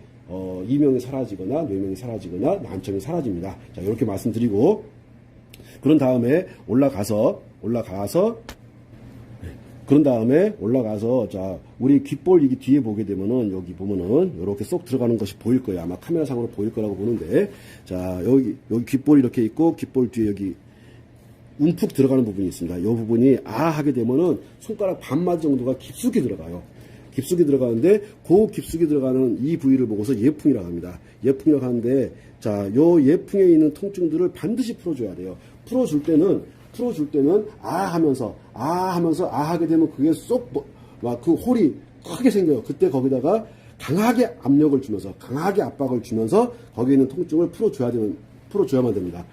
이명이 사라지거나 뇌명이 사라지거나 난청이 사라집니다. 자, 이렇게 말씀드리고, 그런 다음에 올라가서 자, 우리 귓볼 이기 뒤에 보게 되면은, 여기 보면은 이렇게 쏙 들어가는 것이 보일 거예요. 아마 카메라상으로 보일 거라고 보는데, 자, 여기 귓볼이 이렇게 있고, 귓볼 뒤에 여기 움푹 들어가는 부분이 있습니다. 이 부분이 하게 되면은 손가락 반마디 정도가 깊숙이 들어가요. 깊숙이 들어가는데, 그 깊숙이 들어가는 이 부위를 보고서 예풍이라고 합니다. 예풍이라고 하는데, 자, 요 예풍에 있는 통증들을 반드시 풀어줘야 돼요. 풀어줄 때는 하면서 하게 되면 그게 그 홀이 크게 생겨요. 그때 거기다가 강하게 압력을 주면서, 강하게 압박을 주면서 거기에 있는 통증을 풀어줘야만 됩니다.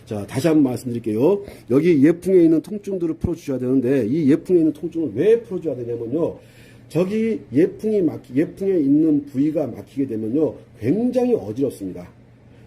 자, 다시 한번 말씀드릴게요. 여기 예풍에 있는 통증들을 풀어주셔야 되는데, 이 예풍에 있는 통증을 왜 풀어줘야 되냐면요, 저기 예풍에 있는 부위가 막히게 되면요, 굉장히 어지럽습니다.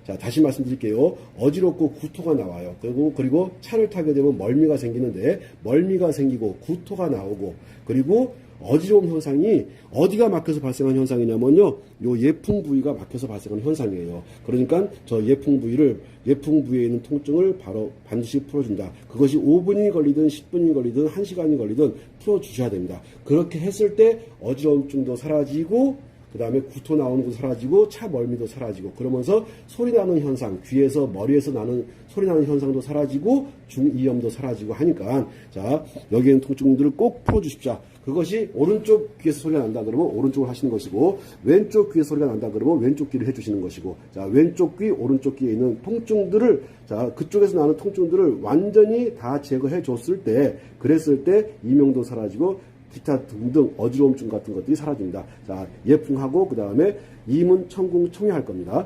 자, 다시 말씀드릴게요. 어지럽고 구토가 나와요. 그리고 차를 타게 되면 멀미가 생기는데, 멀미가 생기고 구토가 나오고, 그리고 어지러움 현상이 어디가 막혀서 발생한 현상이냐면요, 요 예풍 부위가 막혀서 발생하는 현상이에요. 그러니까 저 예풍 부위에 있는 통증을 바로 반드시 풀어준다. 그것이 5분이 걸리든 10분이 걸리든 1시간이 걸리든 풀어주셔야 됩니다. 그렇게 했을 때 어지러움증도 사라지고, 그 다음에 구토 나오는 것도 사라지고 차 멀미도 사라지고 그러면서 소리 나는 현상, 귀에서 머리에서 나는 소리 나는 현상도 사라지고 중이염도 사라지고 하니까 자 여기에 있는 통증들을 꼭 풀어주십시오. 그것이 오른쪽 귀에서 소리가 난다 그러면 오른쪽을 하시는 것이고 왼쪽 귀에서 소리가 난다 그러면 왼쪽 귀를 해주시는 것이고 자 왼쪽 귀 오른쪽 귀에 있는 통증들을 자 그쪽에서 나는 통증들을 완전히 다 제거해 줬을 때 그랬을 때 이명도 사라지고 기타 등등 어지러움증 같은 것들이 사라집니다. 자 예풍하고 그 다음에 이문 청궁 청해할 겁니다.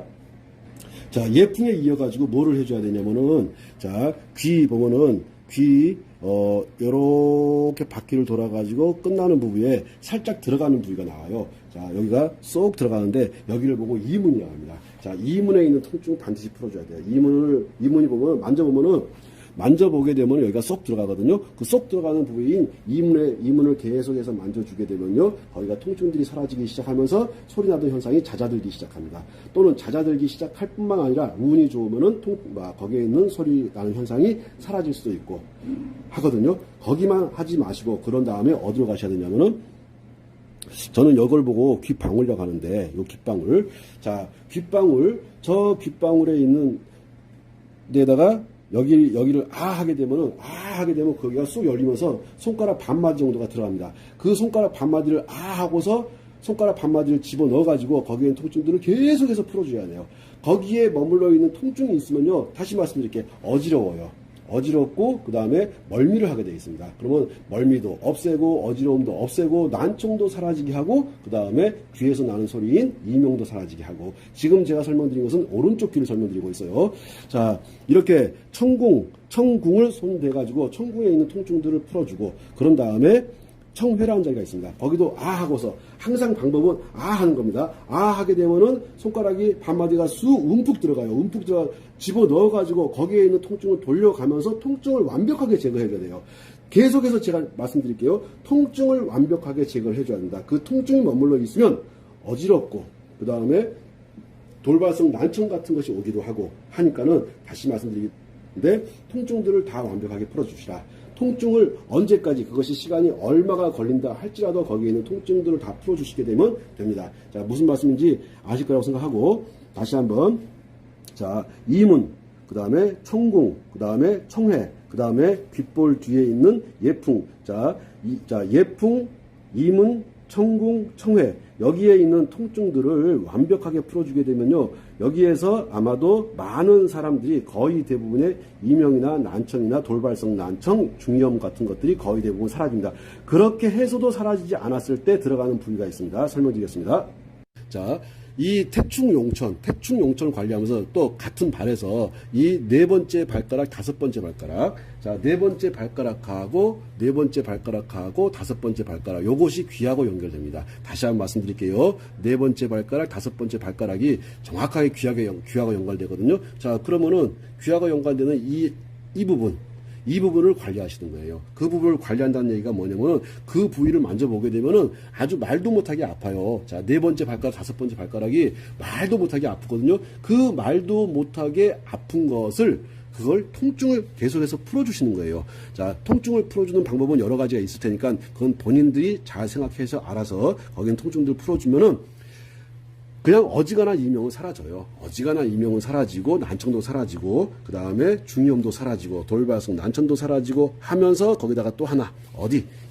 자 예풍에 이어가지고 뭐를 해줘야 되냐면은 자 귀 보면은 귀 요렇게 바퀴를 돌아가지고 끝나는 부분에 살짝 들어가는 부위가 나와요. 자 여기가 쏙 들어가는데 여기를 보고 이문이라고 합니다. 자 이문에 있는 통증 반드시 풀어줘야 돼요. 이문이 보면 만져보게 되면 여기가 쏙 들어가거든요. 그 쏙 들어가는 부위인 이문을 계속해서 만져주게 되면요. 거기가 통증들이 사라지기 시작하면서 소리 나던 현상이 잦아들기 시작합니다. 또는 잦아들기 시작할 뿐만 아니라 운이 좋으면은 거기에 있는 소리 나는 현상이 사라질 수도 있고 하거든요. 거기만 하지 마시고 그런 다음에 어디로 가셔야 되냐면은 저는 이걸 보고 귓방울이라고 하는데 요 귓방울 자 귓방울 저 귓방울에 있는 데다가 여기를 하게 되면 거기가 쑥 열리면서 손가락 반마디 정도가 들어갑니다. 그 손가락 반마디를 하고서 손가락 반마디를 집어 넣어가지고 거기에 있는 통증들을 계속해서 풀어줘야 돼요. 거기에 머물러 있는 통증이 있으면요. 다시 말씀드릴게요. 어지럽고 그 다음에 멀미를 하게 되어 있습니다. 그러면 멀미도 없애고 어지러움도 없애고 난청도 사라지게 하고 그 다음에 귀에서 나는 소리인 이명도 사라지게 하고 지금 제가 설명드린 것은 오른쪽 귀를 설명드리고 있어요. 자 이렇게 청궁을 손대가지고 청궁에 있는 통증들을 풀어주고 그런 다음에 청회라는 자리가 있습니다. 거기도 하고서 항상 방법은 하는 겁니다. 하게 되면은 손가락이 반마디가 움푹 들어가요. 집어 넣어가지고 거기에 있는 통증을 돌려가면서 통증을 완벽하게 제거해줘야 돼요. 계속해서 제가 말씀드릴게요. 통증을 완벽하게 제거를 해줘야 된다. 그 통증이 머물러 있으면 어지럽고 그 다음에 돌발성 난청 같은 것이 오기도 하고 하니까는 다시 말씀드리는데 통증들을 다 완벽하게 풀어주시라. 통증을 언제까지 그것이 시간이 얼마가 걸린다 할지라도 거기에 있는 통증들을 다 풀어주시게 되면 됩니다. 자 무슨 말씀인지 아실 거라고 생각하고 다시 한번 자 이문 그 다음에 청궁 그 다음에 청회 그 다음에 귓볼 뒤에 있는 예풍 자 예풍 이문 청궁 청회 여기에 있는 통증들을 완벽하게 풀어주게 되면요 여기에서 아마도 많은 사람들이 거의 대부분의 이명이나 난청이나 돌발성 난청 중이염 같은 것들이 거의 대부분 사라집니다. 그렇게 해서도 사라지지 않았을 때 들어가는 부위가 있습니다. 설명드리겠습니다. 자 이 태충용천을 관리하면서 또 같은 발에서 이 네 번째 발가락, 다섯 번째 발가락, 자, 네 번째 발가락하고 다섯 번째 발가락, 요것이 귀하고 연결됩니다. 다시 한번 말씀드릴게요. 네 번째 발가락, 다섯 번째 발가락이 정확하게 귀하고 연결되거든요. 자, 그러면은 귀하고 연관되는 이 부분을 관리하시는 거예요. 그 부분을 관리한다는 얘기가 뭐냐면은 그 부위를 만져보게 되면은 아주 말도 못하게 아파요. 자, 네 번째 발가락, 다섯 번째 발가락이 말도 못하게 아프거든요. 그 말도 못하게 아픈 그걸 통증을 계속해서 풀어주시는 거예요. 자, 통증을 풀어주는 방법은 여러 가지가 있을 테니까 그건 본인들이 잘 생각해서 알아서 거기는 통증들을 풀어주면은 그냥 어지간한 이명은 사라져요. 어지간한 이명은 사라지고 난청도 사라지고 그 다음에 중이염도 사라지고 돌발성 난청도 사라지고 하면서 거기다가 또 하나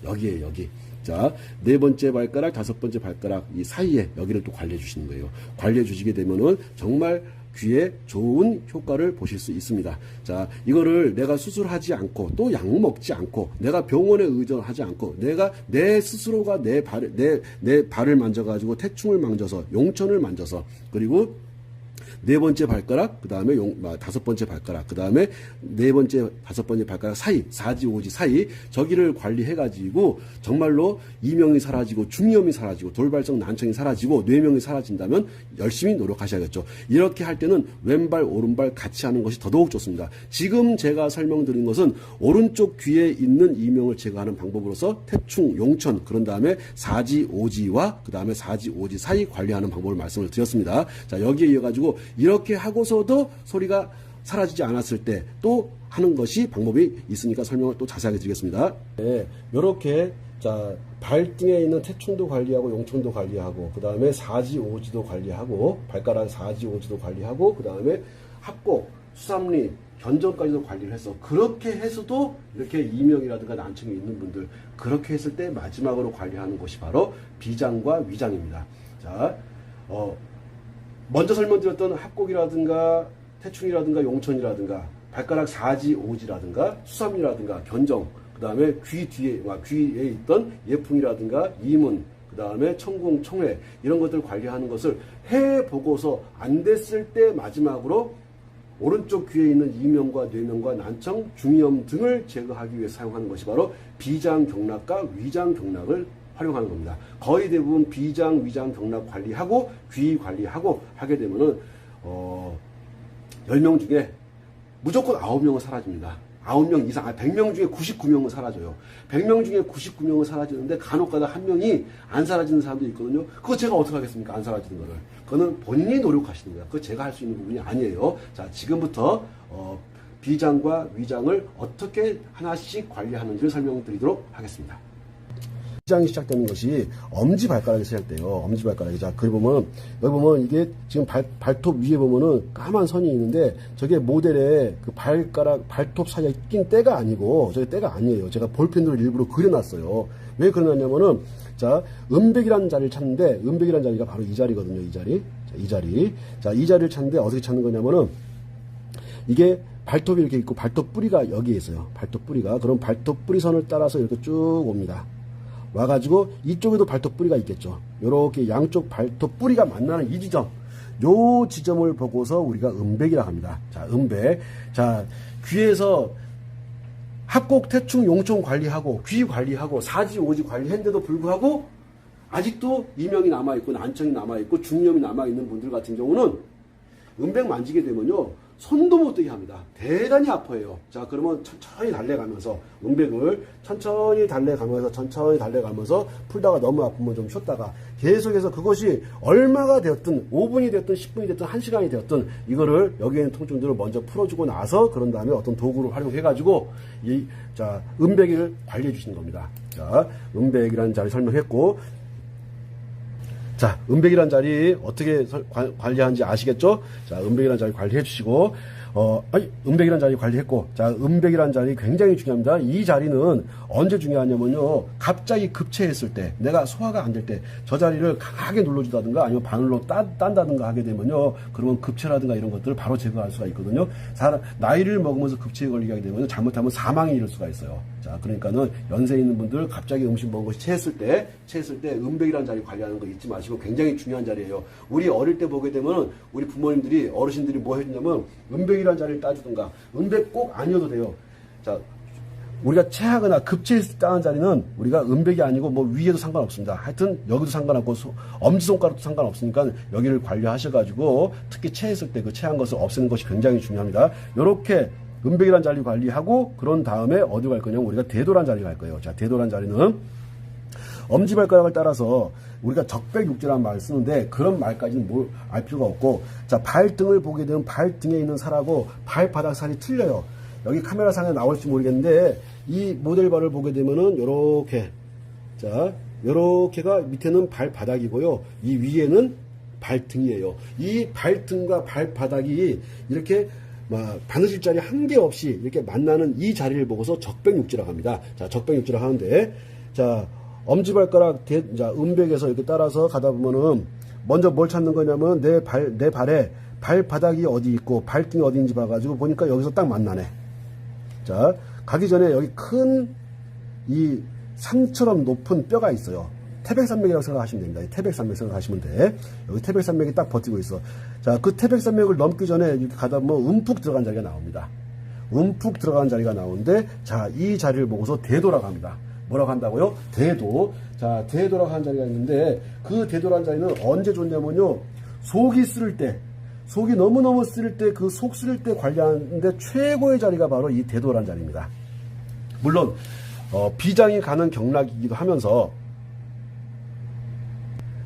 여기 자, 네 번째 발가락, 다섯 번째 발가락 이 사이에 여기를 또 관리해 주시는 거예요. 관리해 주시게 되면은 정말 귀에 좋은 효과를 보실 수 있습니다. 자, 이거를 내가 수술하지 않고 또 약 먹지 않고 내가 병원에 의존하지 않고 내가 내 스스로가 내 발을 만져가지고 태충을 만져서 용천을 만져서 그리고 네 번째 발가락, 그 다음에 다섯 번째 발가락, 그 다음에 네 번째, 다섯 번째 발가락 사이, 사지, 오지 사이, 저기를 관리해가지고, 정말로 이명이 사라지고, 중이염이 사라지고, 돌발성 난청이 사라지고, 뇌명이 사라진다면 열심히 노력하셔야겠죠. 이렇게 할 때는 왼발, 오른발 같이 하는 것이 더더욱 좋습니다. 지금 제가 설명드린 것은 오른쪽 귀에 있는 이명을 제거하는 방법으로서 태충, 용천, 그런 다음에 사지, 오지와 그 다음에 사지, 오지 사이 관리하는 방법을 말씀을 드렸습니다. 자, 여기에 이어가지고, 이렇게 하고서도 소리가 사라지지 않았을 때 또 하는 것이 방법이 있으니까 설명을 또 자세하게 드리겠습니다. 네, 이렇게 자, 발등에 있는 태충도 관리하고 용충도 관리하고 그 다음에 사지 오지도 관리하고 발가락 사지 오지도 관리하고 그 다음에 합곡, 수삼리, 견정까지도 관리를 해서 그렇게 해서도 이렇게 이명이라든가 난청이 있는 분들 그렇게 했을 때 마지막으로 관리하는 것이 바로 비장과 위장입니다. 자, 먼저 설명드렸던 합곡이라든가 태충이라든가 용천이라든가 발가락 사지 오지라든가 수삼리라든가 견정 그 다음에 귀에 있던 예풍이라든가 이문 그 다음에 청궁 청회 이런 것들을 관리하는 것을 해보고서 안 됐을 때 마지막으로 오른쪽 귀에 있는 이명과 뇌명과 난청, 중이염 등을 제거하기 위해 사용하는 것이 바로 비장경락과 위장경락을 활용하는 겁니다. 거의 대부분 비장, 위장, 경락 관리하고 귀 관리하고 하게 되면은 10명 중에 무조건 9명은 사라집니다. 9명 이상, 100명 중에 99명은 사라져요. 100명 중에 99명은 사라지는데 간혹가다 한 명이 안 사라지는 사람도 있거든요. 그거 제가 어떻게 하겠습니까? 안 사라지는 거를. 그거는 본인이 노력하시는 거예요. 그거 제가 할 수 있는 부분이 아니에요. 자, 지금부터 비장과 위장을 어떻게 하나씩 관리하는지를 설명드리도록 하겠습니다. 위장이 시작되는 것이 엄지발가락이 시작돼요. 엄지발가락이. 자, 그리 보면, 여기 보면 이게 지금 발톱 위에 보면은 까만 선이 있는데 저게 모델의 그 발톱 사이에 낀 때가 아니고 저게 때가 아니에요. 제가 볼펜으로 일부러 그려놨어요. 왜 그려놨냐면은 자, 음백이라는 자리를 찾는데 음백이라는 자리가 바로 이 자리거든요. 이 자리. 자, 이 자리. 자, 이 자리를 찾는데 어떻게 찾는 거냐면은 이게 발톱이 이렇게 있고 발톱 뿌리가 여기에 있어요. 발톱 뿌리가. 그럼 발톱 뿌리선을 따라서 이렇게 쭉 옵니다. 와가지고 이쪽에도 발톱 뿌리가 있겠죠. 요렇게 양쪽 발톱 뿌리가 만나는 이 지점, 요 지점을 보고서 우리가 음백이라고 합니다. 자, 음백. 자, 귀에서 합곡, 태충, 용총 관리하고 귀 관리하고 사지, 오지 관리했는데도 불구하고 아직도 이명이 남아있고 난청이 남아있고 중이염이 남아있는 분들 같은 경우는 음백 만지게 되면요 손도 못 대게 합니다. 대단히 아파요. 자, 그러면 천천히 달래가면서 음백을 천천히 달래가면서 풀다가 너무 아프면 좀 쉬었다가 계속해서 그것이 얼마가 되었든 5분이 되었든 10분이 되었든 1시간이 되었든 이거를 여기에 있는 통증들을 먼저 풀어주고 나서 그런 다음에 어떤 도구를 활용해가지고 자, 음백을 관리해 주시는 겁니다. 자, 음백이라는 자리 설명했고 자, 음백이라는 자리 어떻게 관리하는지 아시겠죠? 자, 음백이라는 자리 관리해 주시고, 음백이라는 자리 관리했고, 자, 음백이라는 자리 굉장히 중요합니다. 이 자리는 언제 중요하냐면요, 갑자기 급체했을 때, 내가 소화가 안 될 때, 저 자리를 강하게 눌러주다든가 아니면 바늘로 딴다든가 하게 되면요, 그러면 급체라든가 이런 것들을 바로 제거할 수가 있거든요. 나이를 먹으면서 급체에 걸리게 하게 되면 잘못하면 사망이 이를 수가 있어요. 자, 그러니까는 연세 있는 분들 갑자기 음식 먹은 것이 체했을 때 음백이라는 자리 관리하는 거 잊지 마시고 굉장히 중요한 자리예요. 우리 어릴 때 보게 되면 우리 부모님들이 어르신들이 뭐 해주냐면 음백이라는 자리를 따주든가 음백 꼭 아니어도 돼요. 자, 우리가 체하거나 급체했을 때 하는 자리는 우리가 음백이 아니고 뭐 위에도 상관없습니다. 하여튼 여기도 상관없고 엄지손가락도 상관없으니까 여기를 관리하셔가지고 특히 체했을 때 그 체한 것을 없애는 것이 굉장히 중요합니다. 요렇게 음백이라는 자리 관리하고 그런 다음에 어디 갈 거냐면 우리가 대도란 자리 갈 거예요. 자, 대도란 자리는 엄지발가락을 따라서 우리가 적백육지라는 말을 쓰는데 그런 말까지는 뭘 알 필요가 없고 자, 발등을 보게 되면 발등에 있는 살하고 발바닥 살이 틀려요. 여기 카메라상에 나올지 모르겠는데 이 모델발을 보게 되면은 요렇게 자, 요렇게가 밑에는 발바닥이고요. 이 위에는 발등이에요. 이 발등과 발바닥이 이렇게 바느질 자리 한 개 없이 이렇게 만나는 이 자리를 보고서 적백육지라고 합니다. 자, 적백육지라고 하는데 자, 엄지발가락 자, 음백에서 이렇게 따라서 가다 보면은 먼저 뭘 찾는 거냐면 내 발에 발바닥이 어디 있고 발등이 어디 있는지 봐가지고 보니까 여기서 딱 만나네. 자, 가기 전에 여기 큰 이 산처럼 높은 뼈가 있어요. 태백산맥이라고 생각하시면 됩니다. 태백산맥 생각하시면 돼. 여기 태백산맥이 딱 버티고 있어. 자, 그 태백산맥을 넘기 전에 이렇게 가다 보면 움푹 들어간 자리가 나옵니다. 움푹 들어간 자리가 나오는데, 자, 이 자리를 보고서 대도라고 합니다. 뭐라고 한다고요? 대도. 자, 대도라고 하는 자리가 있는데, 그 대도라는 자리는 언제 좋냐면요, 속이 쓰릴 때, 속이 너무너무 쓰릴 때, 그 속 쓰릴 때 관리하는데 최고의 자리가 바로 이 대도라는 자리입니다. 물론, 비장이 가는 경락이기도 하면서,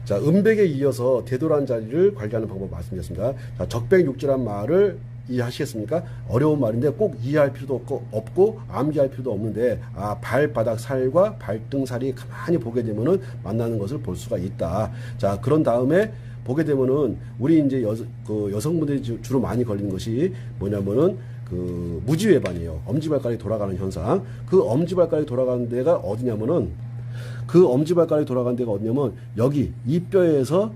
자, 음백에 이어서 대도란 자리를 관리하는 방법 말씀드렸습니다. 자, 적백육지란 말을 이해하시겠습니까? 어려운 말인데 꼭 이해할 필요도 없고 암기할 필요도 없는데 발바닥 살과 발등살이 가만히 보게 되면은 만나는 것을 볼 수가 있다. 자, 그런 다음에 보게 되면은 우리 이제 여성분들이 주로 많이 걸리는 것이 뭐냐면은 그 무지외반이에요. 엄지발가락이 돌아가는 현상. 그 엄지발가락이 돌아가는 데가 어디냐면은 여기 이 뼈에서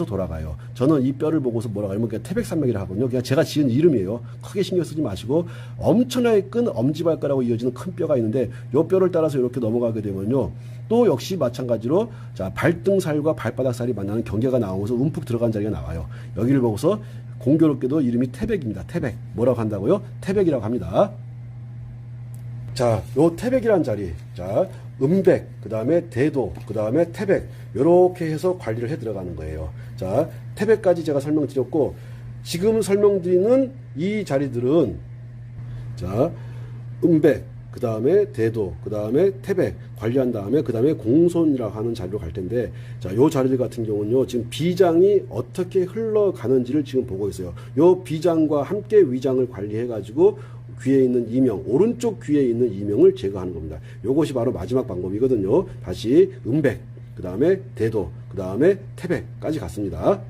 돌아가요. 저는 이 뼈를 보고서 뭐라고 하냐면 그냥 태백산맥이라 하거든요. 그냥 제가 지은 이름이에요. 크게 신경 쓰지 마시고 엄청나게 큰 엄지발가락으로 이어지는 큰 뼈가 있는데 이 뼈를 따라서 이렇게 넘어가게 되면요. 또 역시 마찬가지로 자, 발등살과 발바닥살이 만나는 경계가 나오면서 움푹 들어간 자리가 나와요. 여기를 보고서 공교롭게도 이름이 태백입니다. 태백. 뭐라고 한다고요? 태백이라고 합니다. 자, 요 태백이란 자리. 자, 음백, 그 다음에 대도, 그 다음에 태백. 요렇게 해서 관리를 해 들어가는 거예요. 자, 태백까지 제가 설명드렸고, 지금 설명드리는 이 자리들은, 자, 음백, 그 다음에 대도, 그 다음에 태백 관리한 다음에 그 다음에 공손이라고 하는 자리로 갈 텐데, 자, 요 자리들 같은 경우는요, 지금 비장이 어떻게 흘러가는지를 지금 보고 있어요. 요 비장과 함께 위장을 관리해가지고 귀에 있는 이명, 오른쪽 귀에 있는 이명을 제거하는 겁니다. 요것이 바로 마지막 방법이거든요. 다시 음백, 그 다음에 대도, 그 다음에 태백까지 갔습니다.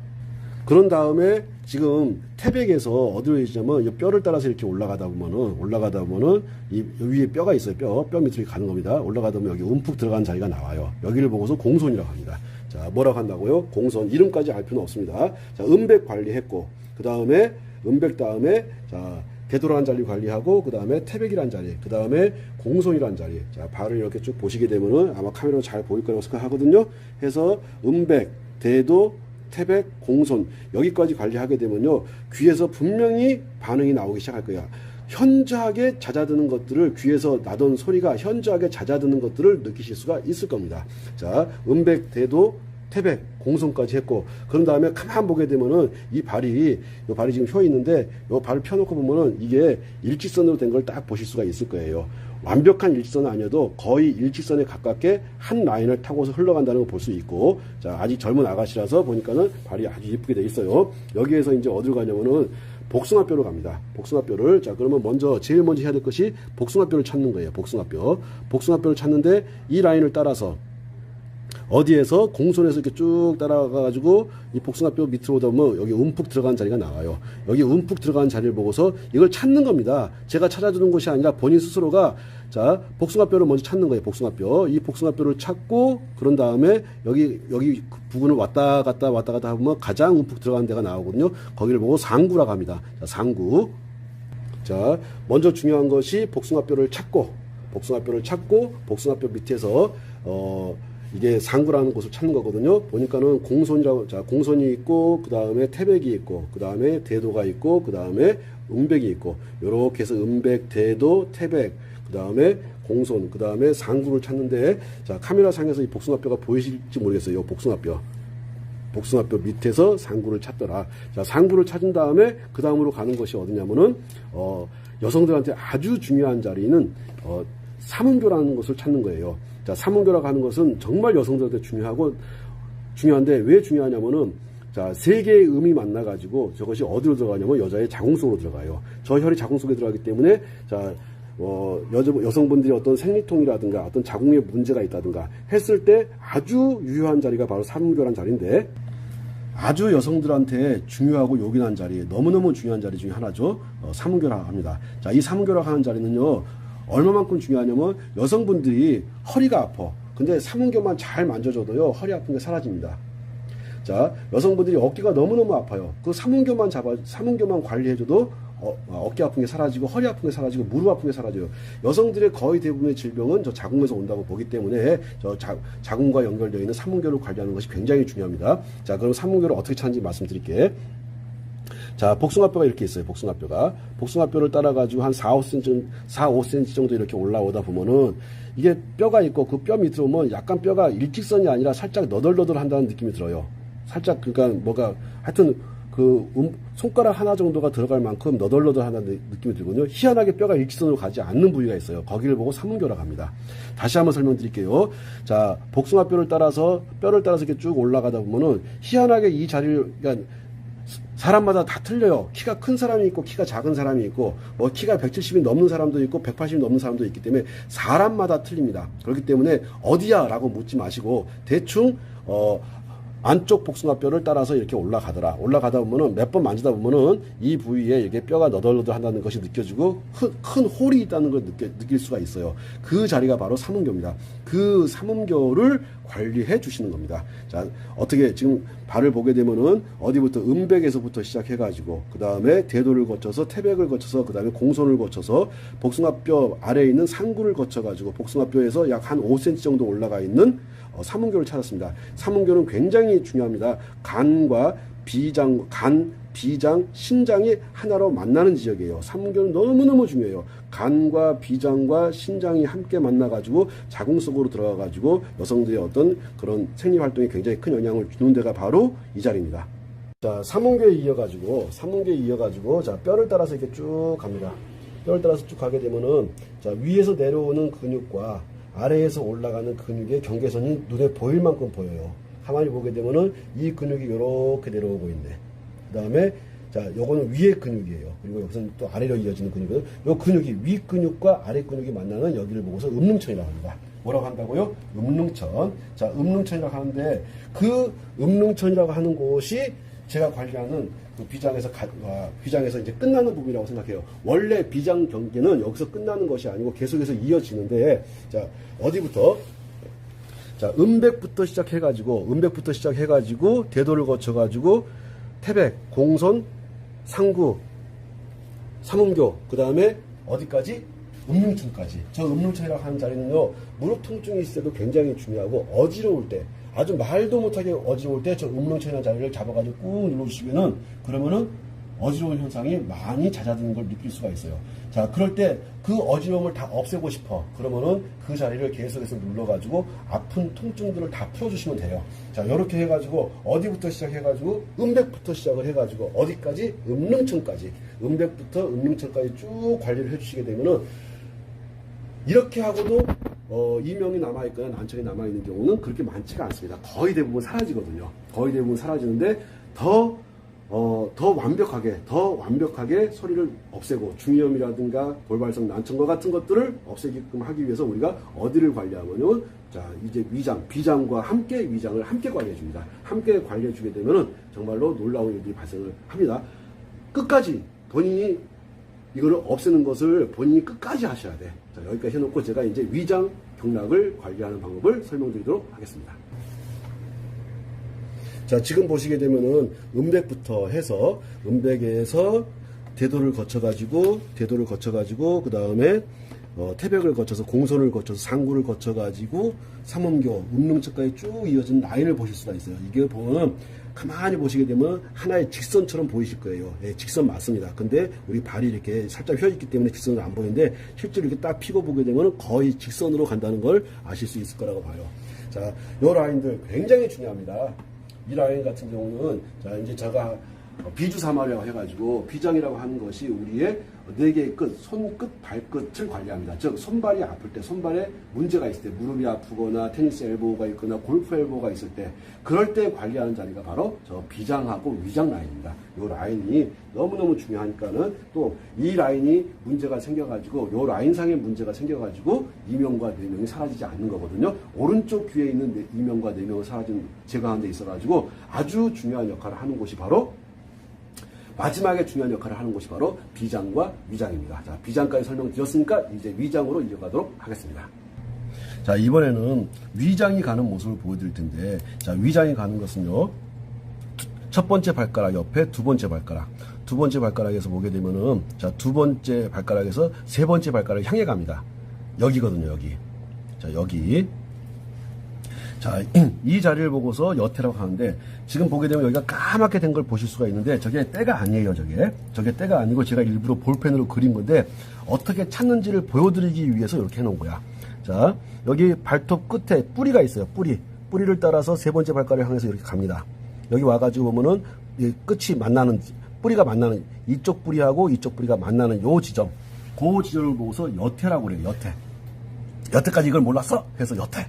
그런 다음에 지금 태백에서 어디로 해지냐면 이 뼈를 따라서 이렇게 올라가다 보면은 이 위에 뼈가 있어요. 뼈 밑으로 가는 겁니다. 올라가다 보면 여기 움푹 들어간 자리가 나와요. 여기를 보고서 공손이라고 합니다. 자, 뭐라고 한다고요? 공손. 이름까지 알 필요는 없습니다. 자, 음백 관리했고, 그 다음에 음백 다음에 자, 대도라는 자리 관리하고, 그 다음에 태백이란 자리, 그 다음에 공손이란 자리. 자, 발을 이렇게 쭉 보시게 되면은 아마 카메라로 잘 보일 거라고 생각하거든요. 해서 음백, 대도, 태백, 공손 여기까지 관리하게 되면요, 귀에서 분명히 반응이 나오기 시작할 거야. 현저하게 잦아드는 것들을, 귀에서 나던 소리가 현저하게 잦아드는 것들을 느끼실 수가 있을 겁니다. 자, 음백, 대도, 태백, 공손까지 했고, 그런 다음에 가만 보게 되면은 이 발이 지금 혀 있는데 이 발을 펴놓고 보면은 이게 일직선으로 된 걸 딱 보실 수가 있을 거예요. 완벽한 일직선은 아니어도 거의 일직선에 가깝게 한 라인을 타고서 흘러간다는 걸 볼 수 있고, 자, 아직 젊은 아가씨라서 보니까는 발이 아주 예쁘게 돼 있어요. 여기에서 이제 어디로 가냐면은 복숭아뼈로 갑니다. 복숭아뼈를, 자, 그러면 제일 먼저 해야 될 것이 복숭아뼈를 찾는 거예요. 복숭아뼈를 찾는데 이 라인을 따라서 어디에서 공손에서 이렇게 쭉 따라가가지고 이 복숭아뼈 밑으로 오다 보면 여기 움푹 들어간 자리가 나와요. 여기 움푹 들어간 자리를 보고서 이걸 찾는 겁니다. 제가 찾아주는 것이 아니라 본인 스스로가, 자, 복숭아뼈를 먼저 찾는 거예요. 이 복숭아뼈를 찾고, 그런 다음에 여기 부분을 왔다 갔다 하면 가장 움푹 들어간 데가 나오거든요. 거기를 보고 상구라고 합니다. 자, 상구. 자, 먼저 중요한 것이 복숭아뼈를 찾고 복숭아뼈 밑에서 이게 상구라는 곳을 찾는 거거든요. 보니까는 공손이 있고, 그 다음에 태백이 있고, 그 다음에 대도가 있고, 그 다음에 음백이 있고, 요렇게 해서 음백, 대도, 태백, 그 다음에 공손, 그 다음에 상구를 찾는데, 자, 카메라 상에서 이 복숭아뼈가 보이실지 모르겠어요. 이 복숭아뼈 밑에서 상구를 찾더라. 자, 상구를 찾은 다음에 그 다음으로 가는 것이 어디냐면은 여성들한테 아주 중요한 자리는 삼음교라는 것을 찾는 거예요. 자, 삼음교라고 하는 것은 정말 여성들한테 중요한데 왜 중요하냐면은, 자, 세 개의 음이 만나가지고 저것이 어디로 들어가냐면 여자의 자궁 속으로 들어가요. 저 혈이 자궁 속에 들어가기 때문에, 자, 여성분들이 어떤 생리통이라든가 어떤 자궁에 문제가 있다든가 했을 때 아주 유효한 자리가 바로 삼음교라는 자리인데, 아주 여성들한테 중요하고 요긴한 자리, 너무너무 중요한 자리 중에 하나죠. 삼음교라고 합니다. 자, 이 삼음교라고 하는 자리는요, 얼마만큼 중요하냐면 여성분들이 허리가 아파. 근데 삼음교만 잘 만져줘도요, 허리 아픈 게 사라집니다. 자, 여성분들이 어깨가 너무너무 아파요. 그 삼음교만 관리해줘도 어깨 아픈 게 사라지고, 허리 아픈 게 사라지고, 무릎 아픈 게 사라져요. 여성들의 거의 대부분의 질병은 저 자궁에서 온다고 보기 때문에 자궁과 연결되어 있는 삼음교를 관리하는 것이 굉장히 중요합니다. 자, 그럼 삼음교를 어떻게 찾는지 말씀드릴게요. 자, 복숭아뼈가 이렇게 있어요. 복숭아뼈를 따라가지고 한 4-5cm 정도 이렇게 올라오다 보면은 이게 뼈가 있고, 그 뼈 밑으로 오면 약간 뼈가 일직선이 아니라 살짝 너덜너덜 한다는 느낌이 들어요. 살짝, 그러니까 뭐가, 하여튼 손가락 하나 정도가 들어갈 만큼 너덜너덜 한다는 느낌이 들거든요. 희한하게 뼈가 일직선으로 가지 않는 부위가 있어요. 거기를 보고 삼음교라고 합니다. 다시 한번 설명드릴게요. 자, 복숭아뼈를 따라서 이렇게 쭉 올라가다 보면은 희한하게 이 자리를, 그러니까 사람마다 다 틀려요. 키가 큰 사람이 있고 키가 작은 사람이 있고 뭐 키가 170이 넘는 사람도 있고 180이 넘는 사람도 있기 때문에 사람마다 틀립니다. 그렇기 때문에 어디야 라고 묻지 마시고 대충 안쪽 복숭아뼈를 따라서 이렇게 올라가다 보면은 몇 번 만지다 보면은 이 부위에 이게 뼈가 너덜너덜 한다는 것이 느껴지고 큰 홀이 있다는 걸 느낄 수가 있어요. 그 자리가 바로 삼음교입니다. 그 삼음교를 관리해 주시는 겁니다. 자, 어떻게 지금 발을 보게 되면은 어디부터 음백에서부터 시작해 가지고 그 다음에 대도를 거쳐서 태백을 거쳐서 그 다음에 공손을 거쳐서 복숭아뼈 아래에 있는 상구를 거쳐 가지고 복숭아뼈에서 약 한 5cm 정도 올라가 있는 삼음교를 찾았습니다. 삼음교는 굉장히 중요합니다. 간과 비장, 신장이 하나로 만나는 지역이에요. 삼음교는 너무너무 중요해요. 간과 비장과 신장이 함께 만나가지고 자궁 속으로 들어가가지고 여성들의 어떤 그런 생리활동에 굉장히 큰 영향을 주는 데가 바로 이 자리입니다. 자, 삼음교에 이어가지고, 자, 뼈를 따라서 이렇게 쭉 갑니다. 뼈를 따라서 쭉 가게 되면은, 자, 위에서 내려오는 근육과 아래에서 올라가는 근육의 경계선이 눈에 보일 만큼 보여요. 가만히 보게 되면은 이 근육이 이렇게 내려오고 있네. 그 다음에 자, 요거는 위의 근육이에요. 그리고 여기서는 또 아래로 이어지는 근육이에요. 요 근육이 위 근육과 아래 근육이 만나는 여기를 보고서 음릉천이라고 합니다. 뭐라고 한다고요? 음릉천. 자, 음릉천이라고 하는데 그 음릉천이라고 하는 곳이 제가 관리하는 그 비장에서 이제 끝나는 부분이라고 생각해요. 원래 비장 경계는 여기서 끝나는 것이 아니고 계속해서 이어지는데, 자, 어디부터? 자, 음백부터 시작해가지고, 대도를 거쳐가지고, 태백, 공손, 상구, 삼음교, 그 다음에 어디까지? 음릉천까지. 저 음릉천이라고 하는 자리는요, 무릎 통증이 있을 때도 굉장히 중요하고, 어지러울 때, 아주 말도 못하게 어지러울 때 저 음릉천이라는 자리를 잡아가지고 꾹 눌러주시면은, 그러면은 어지러운 현상이 많이 잦아드는 걸 느낄 수가 있어요. 자, 그럴 때 그 어지러움을 다 없애고 싶어. 그러면은 그 자리를 계속해서 눌러가지고 아픈 통증들을 다 풀어주시면 돼요. 자, 이렇게 해가지고 어디부터 시작해가지고 음백부터 시작을 해가지고 어디까지? 음릉천까지. 음백부터 음릉천까지 쭉 관리를 해주시게 되면은 이렇게 하고도 이명이 남아있거나 난청이 남아있는 경우는 그렇게 많지가 않습니다. 거의 대부분 사라지거든요. 거의 대부분 사라지는데 더 완벽하게 소리를 없애고 중이염이라든가 골발성 난청과 같은 것들을 없애게끔 하기 위해서 우리가 어디를 관리하면요. 자, 이제 비장과 함께 위장을 함께 관리해 줍니다. 함께 관리해 주게 되면은 정말로 놀라운 일들이 발생을 합니다. 끝까지 본인이 이거를 없애는 것을 본인이 끝까지 하셔야 돼. 자, 여기까지 해놓고 제가 이제 위장 경락을 관리하는 방법을 설명드리도록 하겠습니다. 자, 지금 보시게 되면은 음백부터 해서 음백에서 대도를 거쳐가지고 그 다음에 태백을 거쳐서 공손을 거쳐서 상구를 거쳐가지고 삼음교 음릉천까지 쭉 이어진 라인을 보실 수가 있어요. 이게 보면 가만히 보시게 되면 하나의 직선처럼 보이실 거예요. 예, 직선 맞습니다. 근데 우리 발이 이렇게 살짝 휘어있기 때문에 직선으로 안 보이는데 실제로 이렇게 딱 피고 보게 되면 거의 직선으로 간다는 걸 아실 수 있을 거라고 봐요. 자, 요 라인들 굉장히 중요합니다. 이 라인 같은 경우는 자, 이제 제가 비주사마라고 해가지고 비장이라고 하는 것이 우리의 4개의 끝, 손끝, 발끝을 관리합니다. 즉 손발이 아플 때, 손발에 문제가 있을 때, 무릎이 아프거나 테니스 엘보가 있거나 골프 엘보가 있을 때, 그럴 때 관리하는 자리가 바로 저 비장하고 위장 라인입니다. 이 라인이 너무너무 중요하니까는 또 이 라인이 문제가 생겨가지고 이 라인상에 문제가 생겨가지고 이명과 뇌명이 사라지지 않는 거거든요. 오른쪽 귀에 있는 이명과 뇌명을 제거하는 데 있어가지고 아주 중요한 역할을 하는 곳이 바로 마지막에 중요한 역할을 하는 곳이 바로 비장과 위장입니다. 자, 비장까지 설명드렸으니까 이제 위장으로 이어가도록 하겠습니다. 자, 이번에는 위장이 가는 모습을 보여드릴 텐데, 자, 위장이 가는 것은요, 첫 번째 발가락 옆에 두 번째 발가락에서 보게 되면은, 자, 두 번째 발가락에서 세 번째 발가락을 향해 갑니다. 여기거든요, 여기. 자, 여기. 자, 이 자리를 보고서 여태라고 하는데, 지금 보게 되면 여기가 까맣게 된 걸 보실 수가 있는데, 저게 때가 아니에요, 저게 때가 아니고 제가 일부러 볼펜으로 그린 건데, 어떻게 찾는지를 보여드리기 위해서 이렇게 해놓은 거야. 자, 여기 발톱 끝에 뿌리가 있어요, 뿌리를 따라서 세 번째 발가락을 향해서 이렇게 갑니다. 여기 와가지고 보면은, 이 끝이 뿌리가 만나는, 이쪽 뿌리하고 이쪽 뿌리가 만나는 요 지점, 그 지점을 보고서 여태라고 그래요, 여태까지 이걸 몰랐어? 해서 여태.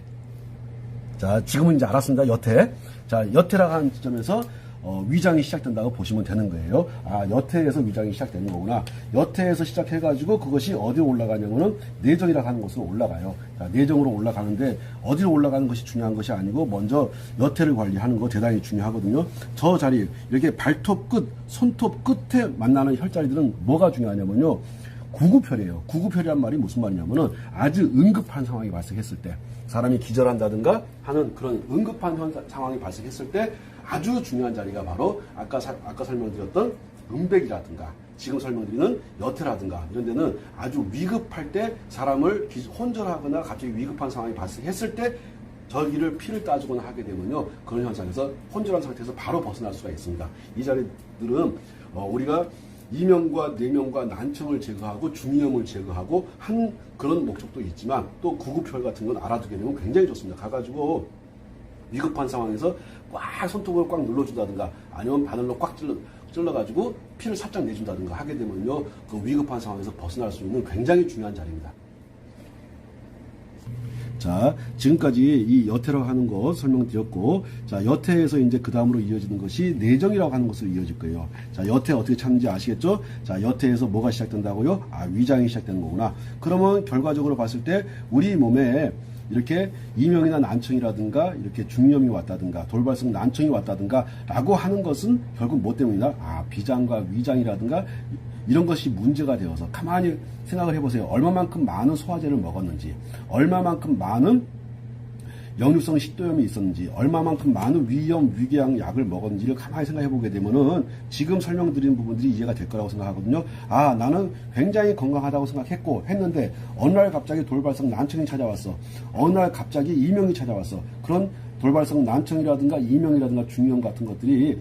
자, 지금은 이제 알았습니다. 여태. 자, 여태라고 하는 지점에서 위장이 시작된다고 보시면 되는 거예요. 아, 여태에서 위장이 시작되는 거구나. 여태에서 시작해가지고 그것이 어디로 올라가냐면은 내정이라고 하는 곳으로 올라가요. 자, 내정으로 올라가는데 어디로 올라가는 것이 중요한 것이 아니고 먼저 여태를 관리하는 거 대단히 중요하거든요. 저 자리, 이렇게 발톱 끝, 손톱 끝에 만나는 혈자리들은 뭐가 중요하냐면요. 구구혈이에요. 구구혈이란 말이 무슨 말이냐면은 아주 응급한 상황이 발생했을 때, 사람이 기절한다든가 하는 그런 응급한 상황이 발생했을 때 아주 중요한 자리가 바로 아까 설명드렸던 음백이라든가 지금 설명드리는 여태라든가 이런 데는 아주 위급할 때 사람을 혼절하거나 갑자기 위급한 상황이 발생했을 때 저기를 피를 따주거나 하게 되면요, 그런 현상에서 혼절한 상태에서 바로 벗어날 수가 있습니다. 이 자리들은 우리가 이명과 뇌명과 난청을 제거하고 중이염을 제거하고 한 그런 목적도 있지만 또 구급혈 같은 건 알아두게 되면 굉장히 좋습니다. 가가지고 위급한 상황에서 꽉 손톱으로 꽉 눌러준다든가 아니면 바늘로 꽉 찔러가지고 피를 살짝 내준다든가 하게 되면요, 그 위급한 상황에서 벗어날 수 있는 굉장히 중요한 자리입니다. 자, 지금까지 이 여태라고 하는 것 설명드렸고, 자, 여태에서 이제 그 다음으로 이어지는 것이 내정이라고 하는 것으로 이어질 거예요. 자, 여태 어떻게 찾는지 아시겠죠? 자, 여태에서 뭐가 시작된다고요? 아, 위장이 시작되는 거구나. 그러면 결과적으로 봤을 때 우리 몸에 이렇게 이명이나 난청이라든가 이렇게 중이염이 왔다든가 돌발성 난청이 왔다든가 라고 하는 것은 결국 뭐 때문이냐? 아, 비장과 위장이라든가 이런 것이 문제가 되어서 가만히 생각을 해보세요. 얼마만큼 많은 소화제를 먹었는지, 얼마만큼 많은 역류성 식도염이 있었는지, 얼마만큼 많은 위염, 위궤양 약을 먹었는지를 가만히 생각해보게 되면은 지금 설명드린 부분들이 이해가 될 거라고 생각하거든요. 아, 나는 굉장히 건강하다고 했는데 어느 날 갑자기 돌발성 난청이 찾아왔어. 어느 날 갑자기 이명이 찾아왔어. 그런 돌발성 난청이라든가 이명이라든가 중이염 같은 것들이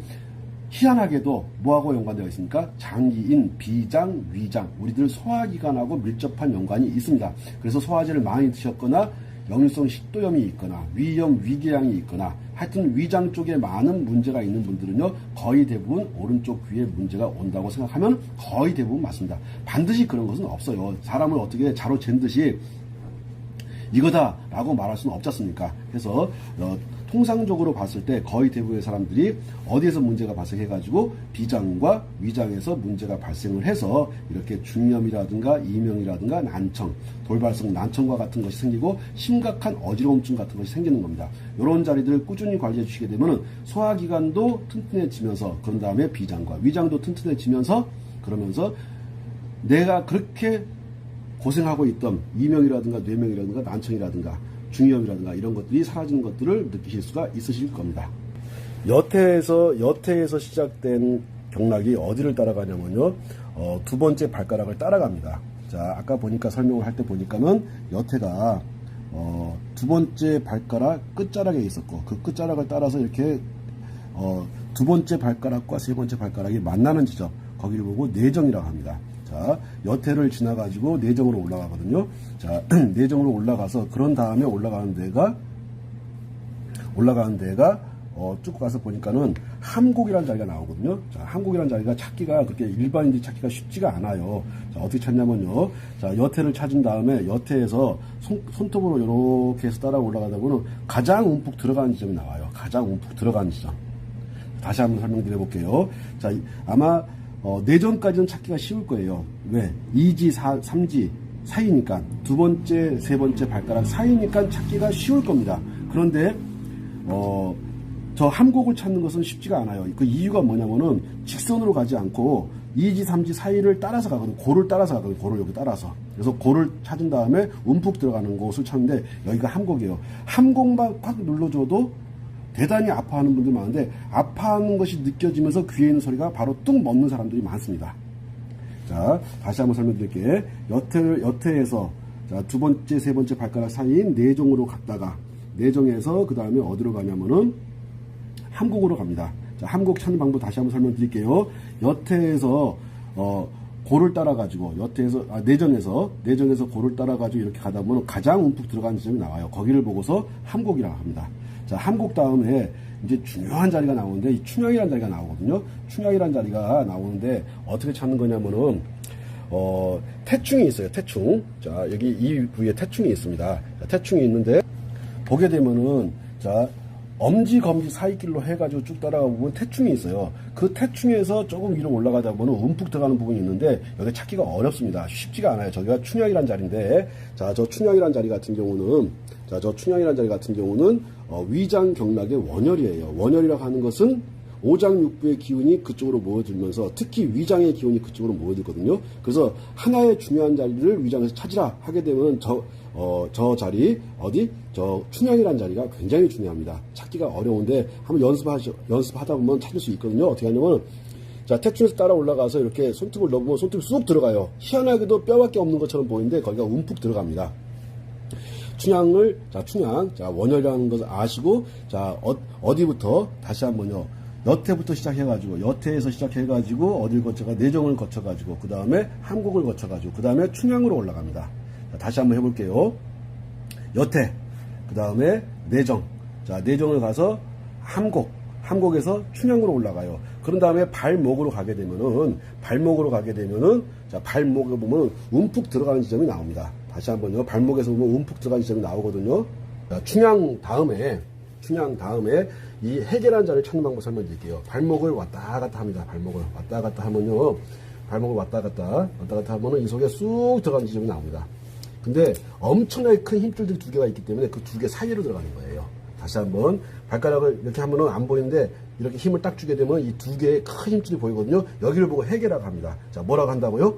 희한하게도 뭐하고 연관되어 있습니까? 장기인, 비장, 위장, 우리들 소화기관하고 밀접한 연관이 있습니다. 그래서 소화제를 많이 드셨거나 역류성 식도염이 있거나 위염, 위궤양이 있거나 하여튼 위장 쪽에 많은 문제가 있는 분들은요, 거의 대부분 오른쪽 귀에 문제가 온다고 생각하면 거의 대부분 맞습니다. 반드시 그런 것은 없어요. 사람을 어떻게 자로 잰 듯이 이거다라고 말할 수는 없지 않습니까? 그래서 통상적으로 봤을 때 거의 대부분의 사람들이 어디에서 문제가 발생해가지고 비장과 위장에서 문제가 발생을 해서 이렇게 중이염이라든가 이명이라든가 난청, 돌발성 난청과 같은 것이 생기고 심각한 어지러움증 같은 것이 생기는 겁니다. 이런 자리들을 꾸준히 관리해 주시게 되면 소화기관도 튼튼해지면서 그런 다음에 비장과 위장도 튼튼해지면서 그러면서 내가 그렇게 고생하고 있던 이명이라든가 뇌명이라든가 난청이라든가 중이염이라든가 이런 것들이 사라지는 것들을 느끼실 수가 있으실 겁니다. 여태에서 시작된 경락이 어디를 따라가냐면요, 두 번째 발가락을 따라갑니다. 자, 아까 보니까 설명을 할 때 보니까는 여태가 두 번째 발가락 끝자락에 있었고 그 끝자락을 따라서 이렇게 두 번째 발가락과 세 번째 발가락이 만나는 지점, 거기를 보고 내정이라고 합니다. 자, 여태를 지나가지고 내정으로 올라가거든요. 자, 내정으로 올라가서 그런 다음에 올라가는 데가 쭉 가서 보니까는 함곡이라는 자리가 나오거든요. 자, 함곡이라는 자리가 찾기가 그렇게 일반인들이 찾기가 쉽지가 않아요. 자, 어떻게 찾냐면요. 자, 여태를 찾은 다음에 여태에서 손톱으로 이렇게 해서 따라 올라가다 보면 가장 움푹 들어가는 지점이 나와요. 가장 움푹 들어가는 지점. 다시 한번 설명드려 볼게요. 자, 아마 내전까지는 찾기가 쉬울 거예요. 왜? 2지, 3지 사이니까, 두 번째, 세 번째 발가락 사이니까 찾기가 쉬울 겁니다. 그런데 저 함곡을 찾는 것은 쉽지가 않아요. 그 이유가 뭐냐면은 직선으로 가지 않고 2지, 3지 사이를 따라서 가거든요. 고를 따라서 가거든요. 고를 여기 따라서. 그래서 고를 찾은 다음에 움푹 들어가는 곳을 찾는데 여기가 함곡이에요. 함곡만 꽉 눌러줘도 대단히 아파하는 분들 많은데 아파하는 것이 느껴지면서 귀에 있는 소리가 바로 뚝 멎는 사람들이 많습니다. 자, 다시 한번 설명드릴게요. 여태에서 자, 두 번째, 세 번째 발가락 사이인 내정으로 갔다가 내정에서 그 다음에 어디로 가냐면은 함곡으로 갑니다. 자, 함곡 찾는 방법 다시 한번 설명드릴게요. 여태에서 고를 따라가지고 내정에서 고를 따라가지고 이렇게 가다 보면 가장 움푹 들어가는 지점이 나와요. 거기를 보고서 함곡이라고 합니다. 자, 함곡 다음에 이제 중요한 자리가 나오는데 이 충양이라는 자리가 나오거든요. 충양이라는 자리가 나오는데 어떻게 찾는 거냐면은 태충이 있어요. 태충. 자, 여기 이 부위에 태충이 있습니다. 자, 태충이 있는데 보게 되면은 자, 엄지, 검지 사이길로 해가지고 쭉 따라가 보면 태충이 있어요. 그 태충에서 조금 위로 올라가다 보면 움푹 들어가는 부분이 있는데 여기 찾기가 어렵습니다. 쉽지가 않아요. 저기가 춘향이란 자리인데, 자, 저 춘향이란 자리 같은 경우는, 위장 경락의 원혈이에요. 원혈이라고 하는 것은 오장육부의 기운이 그쪽으로 모여들면서 특히 위장의 기운이 그쪽으로 모여들거든요. 그래서 하나의 중요한 자리를 위장에서 찾으라 하게 되면 저 자리, 저 춘향이라는 자리가 굉장히 중요합니다. 찾기가 어려운데 한번 연습하다 보면 찾을 수 있거든요. 어떻게 하냐면, 자, 태충에서 따라 올라가서 이렇게 손톱을 넣으면 손톱이 쑥 들어가요. 희한하게도 뼈밖에 없는 것처럼 보이는데 거기가 움푹 들어갑니다. 춘향, 원혈이라는 것을 아시고, 자, 어디부터 다시 한번요. 여태부터 시작해가지고, 여태에서 시작해가지고, 어딜 내정을 거쳐가지고, 그 다음에 함곡을 거쳐가지고, 그 다음에 춘향으로 올라갑니다. 자, 다시 한번 해볼게요. 여태, 그 다음에 내정. 자, 내정을 가서 함곡에서 춘향으로 올라가요. 그런 다음에 발목으로 가게 되면은, 자, 발목에 보면 움푹 들어가는 지점이 나옵니다. 다시 한번요. 발목에서 보면 움푹 들어가는 지점이 나오거든요. 자, 춘향 다음에 이 해계라는 자리를 찾는 방법 설명드릴게요. 발목을 왔다 갔다 합니다. 발목을 왔다 갔다 하면요. 발목을 왔다 갔다 하면은 이 속에 쑥 들어가는 지점이 나옵니다. 근데 엄청나게 큰 힘줄들이 두 개가 있기 때문에 그 두 개 사이로 들어가는 거예요. 다시 한번 발가락을 이렇게 하면은 안 보이는데 이렇게 힘을 딱 주게 되면 이 두 개의 큰 힘줄이 보이거든요. 여기를 보고 해계라고 합니다. 자, 뭐라고 한다고요?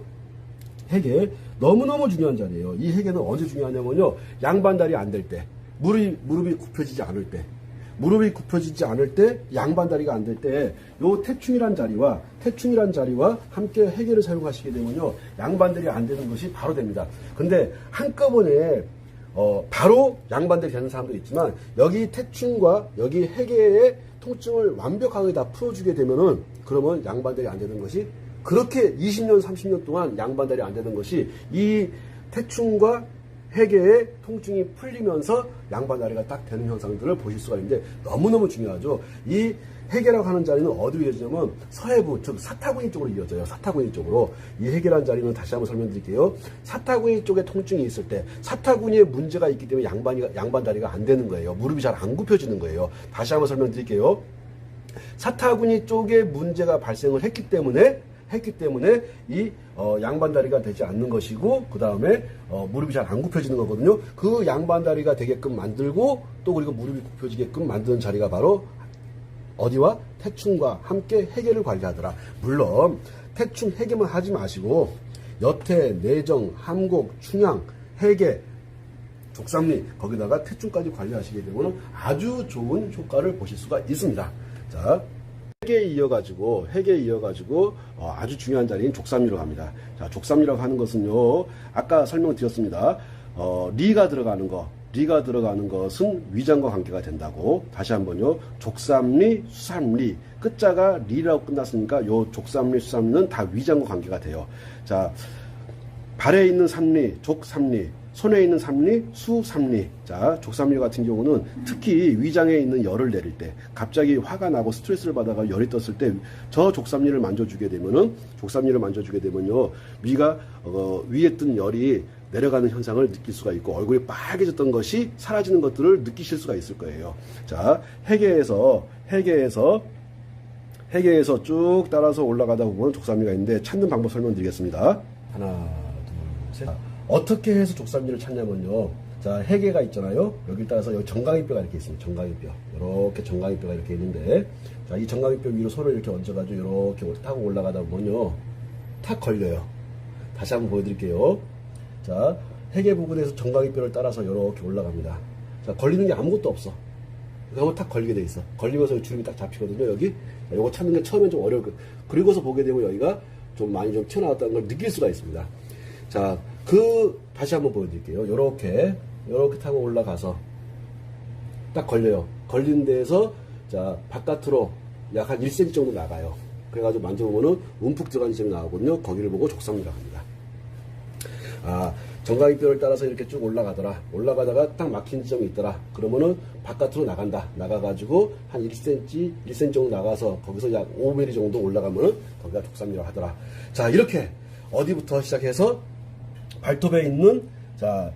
해계. 너무너무 중요한 자리예요. 이 해계는 언제 중요하냐면요. 양반다리 안 될 때, 무릎이 굽혀지지 않을 때, 양반다리가 안 될 때, 요 태충이란 자리와 함께 해계를 사용하시게 되면요. 양반다리 안 되는 것이 바로 됩니다. 근데 한꺼번에, 바로 양반다리 되는 사람도 있지만, 여기 태충과 여기 해계의 통증을 완벽하게 다 풀어주게 되면은, 그러면 양반다리 안 되는 것이, 그렇게 20년, 30년 동안 양반다리 안 되는 것이, 이 태충과 해계의 통증이 풀리면서 양반다리가 딱 되는 현상들을 보실 수가 있는데 너무너무 중요하죠. 이 해계라고 하는 자리는 어디로 이어지냐면 서해부, 즉 사타구니 쪽으로 이어져요. 사타구니 쪽으로. 이 해계라는 자리는 다시 한번 설명드릴게요. 사타구니 쪽에 통증이 있을 때 사타구니에 문제가 있기 때문에 양반다리가 안 되는 거예요. 무릎이 잘 안 굽혀지는 거예요. 다시 한번 설명드릴게요. 사타구니 쪽에 문제가 발생을 했기 때문에 이 양반다리가 되지 않는 것이고, 그 다음에 무릎이 잘 안 굽혀지는 거거든요. 그 양반다리가 되게끔 만들고 또 그리고 무릎이 굽혀지게끔 만드는 자리가 바로 어디와 태충과 함께 해계를 관리하더라. 물론 태충 해계만 하지 마시고 여태, 내정, 함곡, 춘향, 해계, 족삼리 거기다가 태충까지 관리하시게 되면 아주 좋은 효과를 보실 수가 있습니다. 자, 해계에 이어가지고 아주 중요한 자리인 족삼리로 갑니다. 자, 족삼리라고 하는 것은요, 아까 설명드렸습니다. 리가 들어가는 것은 위장과 관계가 된다고. 다시 한번요. 족삼리, 수삼리 끝자가 리라고 끝났으니까 요 족삼리, 수삼리는 다 위장과 관계가 돼요. 자, 발에 있는 삼리, 족삼리, 손에 있는 삼리, 수삼리. 자, 족삼리 같은 경우는 특히 위장에 있는 열을 내릴 때, 갑자기 화가 나고 스트레스를 받아가 열이 떴을 때, 저 족삼리를 만져주게 되면요, 위에 뜬 열이 내려가는 현상을 느낄 수가 있고, 얼굴이 빨개졌던 것이 사라지는 것들을 느끼실 수가 있을 거예요. 자, 해계에서 쭉 따라서 올라가다 보면 족삼리가 있는데, 찾는 방법 설명드리겠습니다. 하나, 둘, 셋. 어떻게 해서 족삼리를 찾냐면요. 자, 해계가 있잖아요. 여기 따라서 여기 정강이뼈가 이렇게 있습니다. 정강이뼈. 이렇게 정강이뼈가 이렇게 있는데, 자, 이 정강이뼈 위로 손을 이렇게 얹어가지고 이렇게 타고 올라가다 보면요. 탁 걸려요. 다시 한번 보여드릴게요. 자, 해계 부분에서 정강이뼈를 따라서 이렇게 올라갑니다. 자, 걸리는 게 아무것도 없어. 그러면 탁 걸리게 돼 있어. 걸리면서 주름이 딱 잡히거든요, 여기. 자, 요거 찾는 게 처음엔 좀 어려울 거예요. 그리고서 보게 되면 여기가 좀 많이 좀 튀어나왔다는 걸 느낄 수가 있습니다. 자, 다시 한번 보여드릴게요. 요렇게 타고 올라가서 딱 걸려요. 걸리는 데에서, 자, 바깥으로 약 한 1cm 정도 나가요. 그래가지고 만져보면은 움푹 들어가는 지점이 나오거든요. 거기를 보고 족삼리라고 합니다. 아, 정강이뼈를 따라서 이렇게 쭉 올라가다가 딱 막힌 지점이 있더라. 그러면은 바깥으로 나가가지고 한 1cm 정도 나가서 거기서 약 5mm 정도 올라가면은 거기가 족삼리라고 하더라. 자, 이렇게 어디부터 시작해서 발톱에 있는, 자,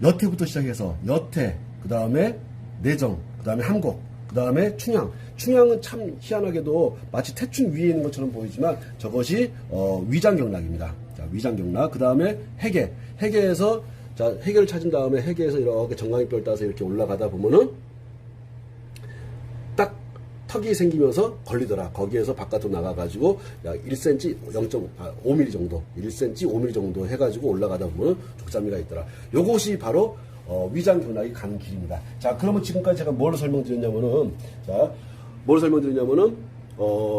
여태부터 시작해서 여태, 그 다음에 내정, 그 다음에 함곡, 그 다음에 충양. 충양은 참 희한하게도 마치 태충 위에 있는 것처럼 보이지만 저것이 위장경락입니다. 자, 위장경락. 그 다음에 해계. 해계에서 자, 해계를 찾은 다음에 해계에서 이렇게 정강이뼈를 따서 이렇게 올라가다 보면은 딱 턱이 생기면서 걸리더라. 거기에서 바깥으로 나가가지고 약 1cm 0.5mm 정도, 1cm 5mm 정도 해가지고 올라가다 보면 족자미가 있더라. 요것이 바로 위장경락이 가는 길입니다. 자, 그러면 지금까지 제가 뭘 설명드렸냐면은, 자, 뭘 설명드렸냐면은,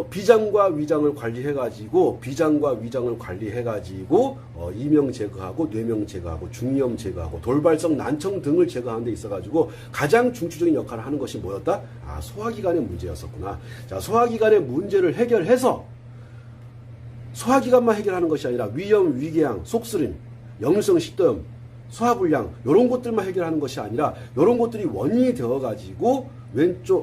비장과 위장을 관리해가지고, 이명 제거하고, 뇌명 제거하고, 중이염 제거하고, 돌발성 난청 등을 제거하는 데 있어가지고, 가장 중추적인 역할을 하는 것이 뭐였다? 아, 소화기관의 문제였었구나. 자, 소화기관의 문제를 해결해서, 소화기관만 해결하는 것이 아니라, 위염, 위궤양, 속쓰림, 역류성 식도염, 소화불량 이런 것들만 해결하는 것이 아니라 이런 것들이 원인이 되어가지고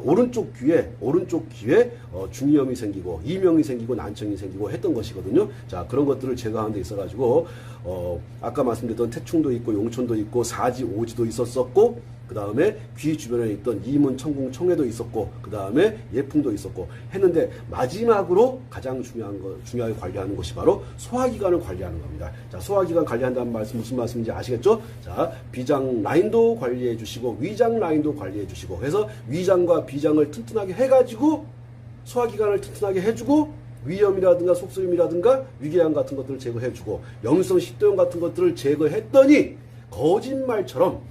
오른쪽 귀에 중이염이 생기고 이명이 생기고 난청이 생기고 했던 것이거든요. 자, 그런 것들을 제거하는 데 있어가지고 아까 말씀드렸던 태충도 있고 용촌도 있고 사지 오지도 있었었고 그 다음에 귀 주변에 있던 이문 청궁 청해도 있었고 그 다음에 예풍도 있었고 했는데 마지막으로 가장 중요하게 관리하는 것이 바로 소화기관을 관리하는 겁니다. 자, 소화기관 관리한다는 말씀 무슨 말씀인지 아시겠죠? 자, 비장 라인도 관리해 주시고 위장 라인도 관리해 주시고 해서 위장과 비장을 튼튼하게 해가지고 소화기관을 튼튼하게 해주고 위염이라든가 속쓰림이라든가 위궤양 같은 것들을 제거해주고 역류성 식도염 같은 것들을 제거했더니 거짓말처럼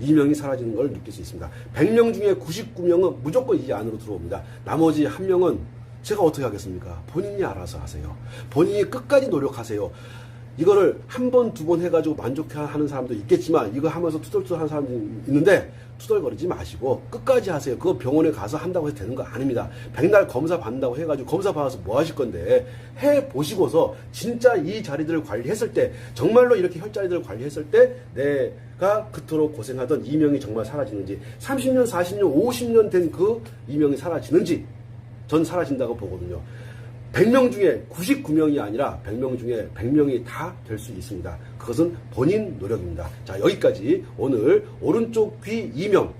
이명이 사라지는 걸 느낄 수 있습니다. 100명 중에 99명은 무조건 이 안으로 들어옵니다. 나머지 1명은 제가 어떻게 하겠습니까? 본인이 알아서 하세요. 본인이 끝까지 노력하세요. 이거를 한 번, 두 번 해가지고 만족해하는 사람도 있겠지만 이거 하면서 투덜투덜하는 사람도 있는데 투덜거리지 마시고 끝까지 하세요. 그거 병원에 가서 한다고 해서 되는 거 아닙니다. 백날 검사 받는다고 해가지고 검사 받아서 뭐 하실 건데 해보시고서 진짜 이 자리들을 관리했을 때 정말로 이렇게 혈자리들을 관리했을 때 내가 그토록 고생하던 이명이 정말 사라지는지 30년, 40년, 50년 된 그 이명이 사라지는지 전 사라진다고 보거든요. 100명 중에 99명이 아니라 100명 중에 100명이 다 될 수 있습니다. 그것은 본인 노력입니다. 자, 여기까지 오늘 오른쪽 귀 이명,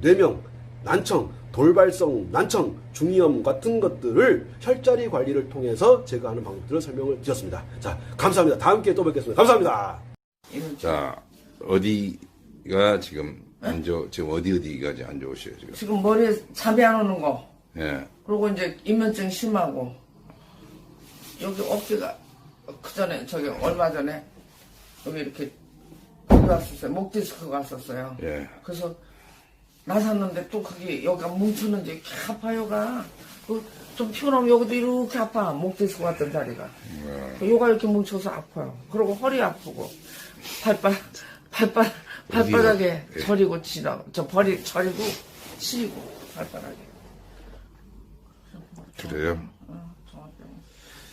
뇌명, 난청, 돌발성 난청, 중이염 같은 것들을 혈자리 관리를 통해서 제거하는 방법들을 설명을 드렸습니다. 자, 감사합니다. 다음 기회에 또 뵙겠습니다. 감사합니다. 자, 어디가 지금 지금 어디가 이제 안 좋으세요, 지금? 지금 머리에 잠이 안 오는 거. 예. 그리고 이제 이면증 심하고. 여기 어깨가 그 전에 얼마 전에 여기 이렇게 왔었어요. 목 디스크가 왔었어요. 예. 그래서 나섰는데 또 그게 여기가 뭉쳤는지 이렇게 아파요가. 좀 피곤하면 여기도 이렇게 아파. 목 디스크 왔던 자리가. 요가 이렇게 뭉쳐서 아파요. 그리고 허리 아프고 발바닥에 예. 저리고 저리고 치이고 발바닥에. 그래요?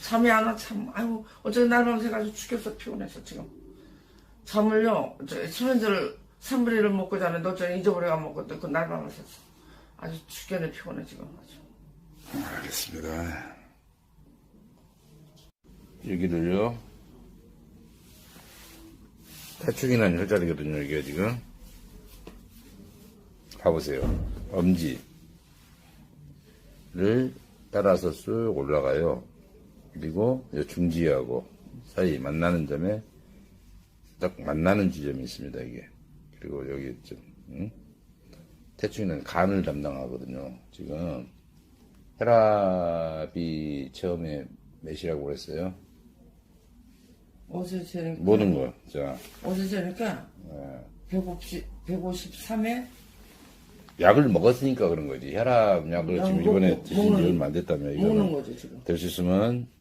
잠이 안 와, 아이고, 어제 날밤 새가지고 죽겠어, 피곤해서, 지금. 잠을요, 수면제를 3분의 1을 먹고 자는데, 어쩌니 잊어버려가 먹고, 그 날밤을 샜어. 아주 죽겠네, 피곤해, 지금. 아주. 알겠습니다. 여기를요, 태충이라는 혈자리거든요, 이게 지금. 가보세요. 엄지를 따라서 쑥 올라가요. 그리고 중지하고 사이 만나는 점에 딱 만나는 지점이 있습니다, 이게. 그리고 여기 태충이는 간을 담당하거든요. 지금 혈압이 처음에 몇이라고 그랬어요? 어제 재니까. 모든 거. 자, 어제 재니까. 153에. 약을 먹었으니까 그런 거지. 혈압약을 지금 이번에 드신 지 얼마 안 됐다며. 먹는 거지, 지금. 될 수 있으면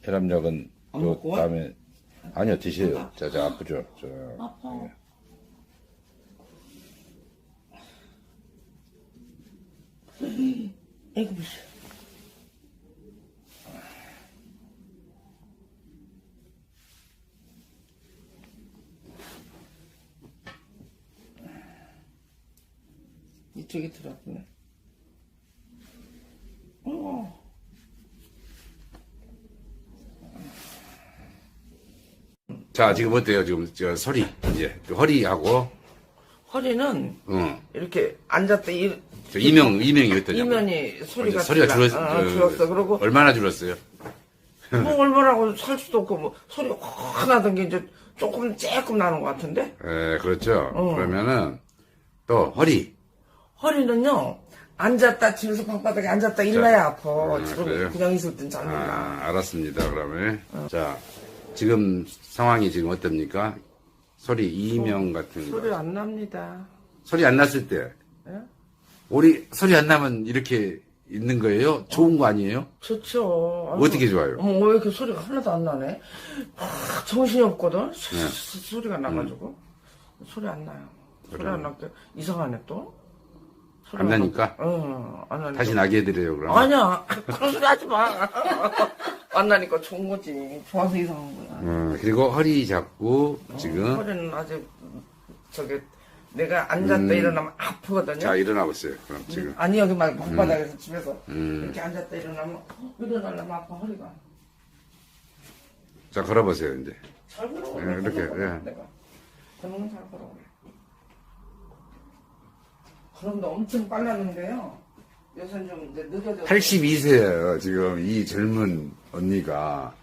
혈압약은 안 먹고 와? 다음에 아니요, 드세요. 자, 아프죠. 아파. 아이고, 무서워. 이쪽에 들어왔네. 자, 지금 어때요? 지금 저 소리 이제 허리하고 허리는 응. 이렇게 앉았다 이명이 어떠냐고. 이면이 소리가 소리가 줄었어. 그리고 얼마나 줄었어요? 뭐 얼마라고 살 수도 없고 뭐 소리가 확 나던 게 이제 조금 나는 것 같은데. 예, 그렇죠. 그러면은 또 허리는요. 앉았다 집에서 방바닥에 앉았다 일어나야 아파. 지금 그래요? 그냥 있을 땐 잘 몰라. 아, 알았습니다. 그러면 자, 지금 상황이 지금 어떻습니까? 소리 이명 같은 거. 소리 안 납니다. 소리 안 났을 때. 예? 우리 소리 안 나면 이렇게 있는 거예요? 좋은 거 아니에요? 좋죠. 아이고, 어떻게 좋아요? 어머, 왜 이렇게 소리가 하나도 안 나네? 정신이 없거든? 네. 소리가 나가지고. 소리 안 나요. 소리 안 나게 이상하네 또. 소리 안 나니까? 응, 안 나니까. 다시 나게 해드려요, 그럼. 아니야. 그런 소리 하지 마. 안 나니까 좋은 거지. 좋아서 이상한 거야. 그리고 허리 잡고 지금. 허리는 아직, 내가 앉았다 일어나면 아프거든요. 자, 일어나 보세요. 그럼 지금. 아니, 여기 말고 방바닥에서 집에서 이렇게 앉았다 일어나면, 일어나려면 아파, 허리가. 자, 걸어보세요, 이제. 잘 걸어. 예, 이렇게, 예. 내가. 그러면 잘 걸어. 그럼도 엄청 빨랐는데요. 요새는 좀 이제 늦어져. 82세예요, 지금. 이 젊은 언니가.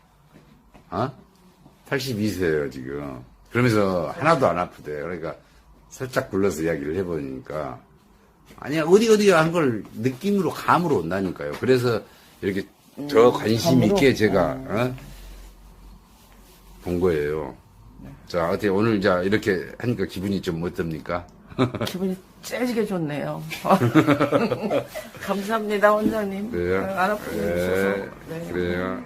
82세예요, 지금. 그러면서 하나도 안 아프대요. 그러니까 살짝 불러서 이야기를 해보니까. 아니야, 어디야 한 걸 느낌으로, 감으로 온다니까요. 그래서 이렇게 저 관심 감으로? 있게 제가, 본 거예요. 자, 어떻게 오늘 자, 이렇게 하니까 기분이 좀 어떻습니까? 기분이 째지게 좋네요. 감사합니다, 원장님. 그래요? 안 아프게 해주셔서. 네. 그래요.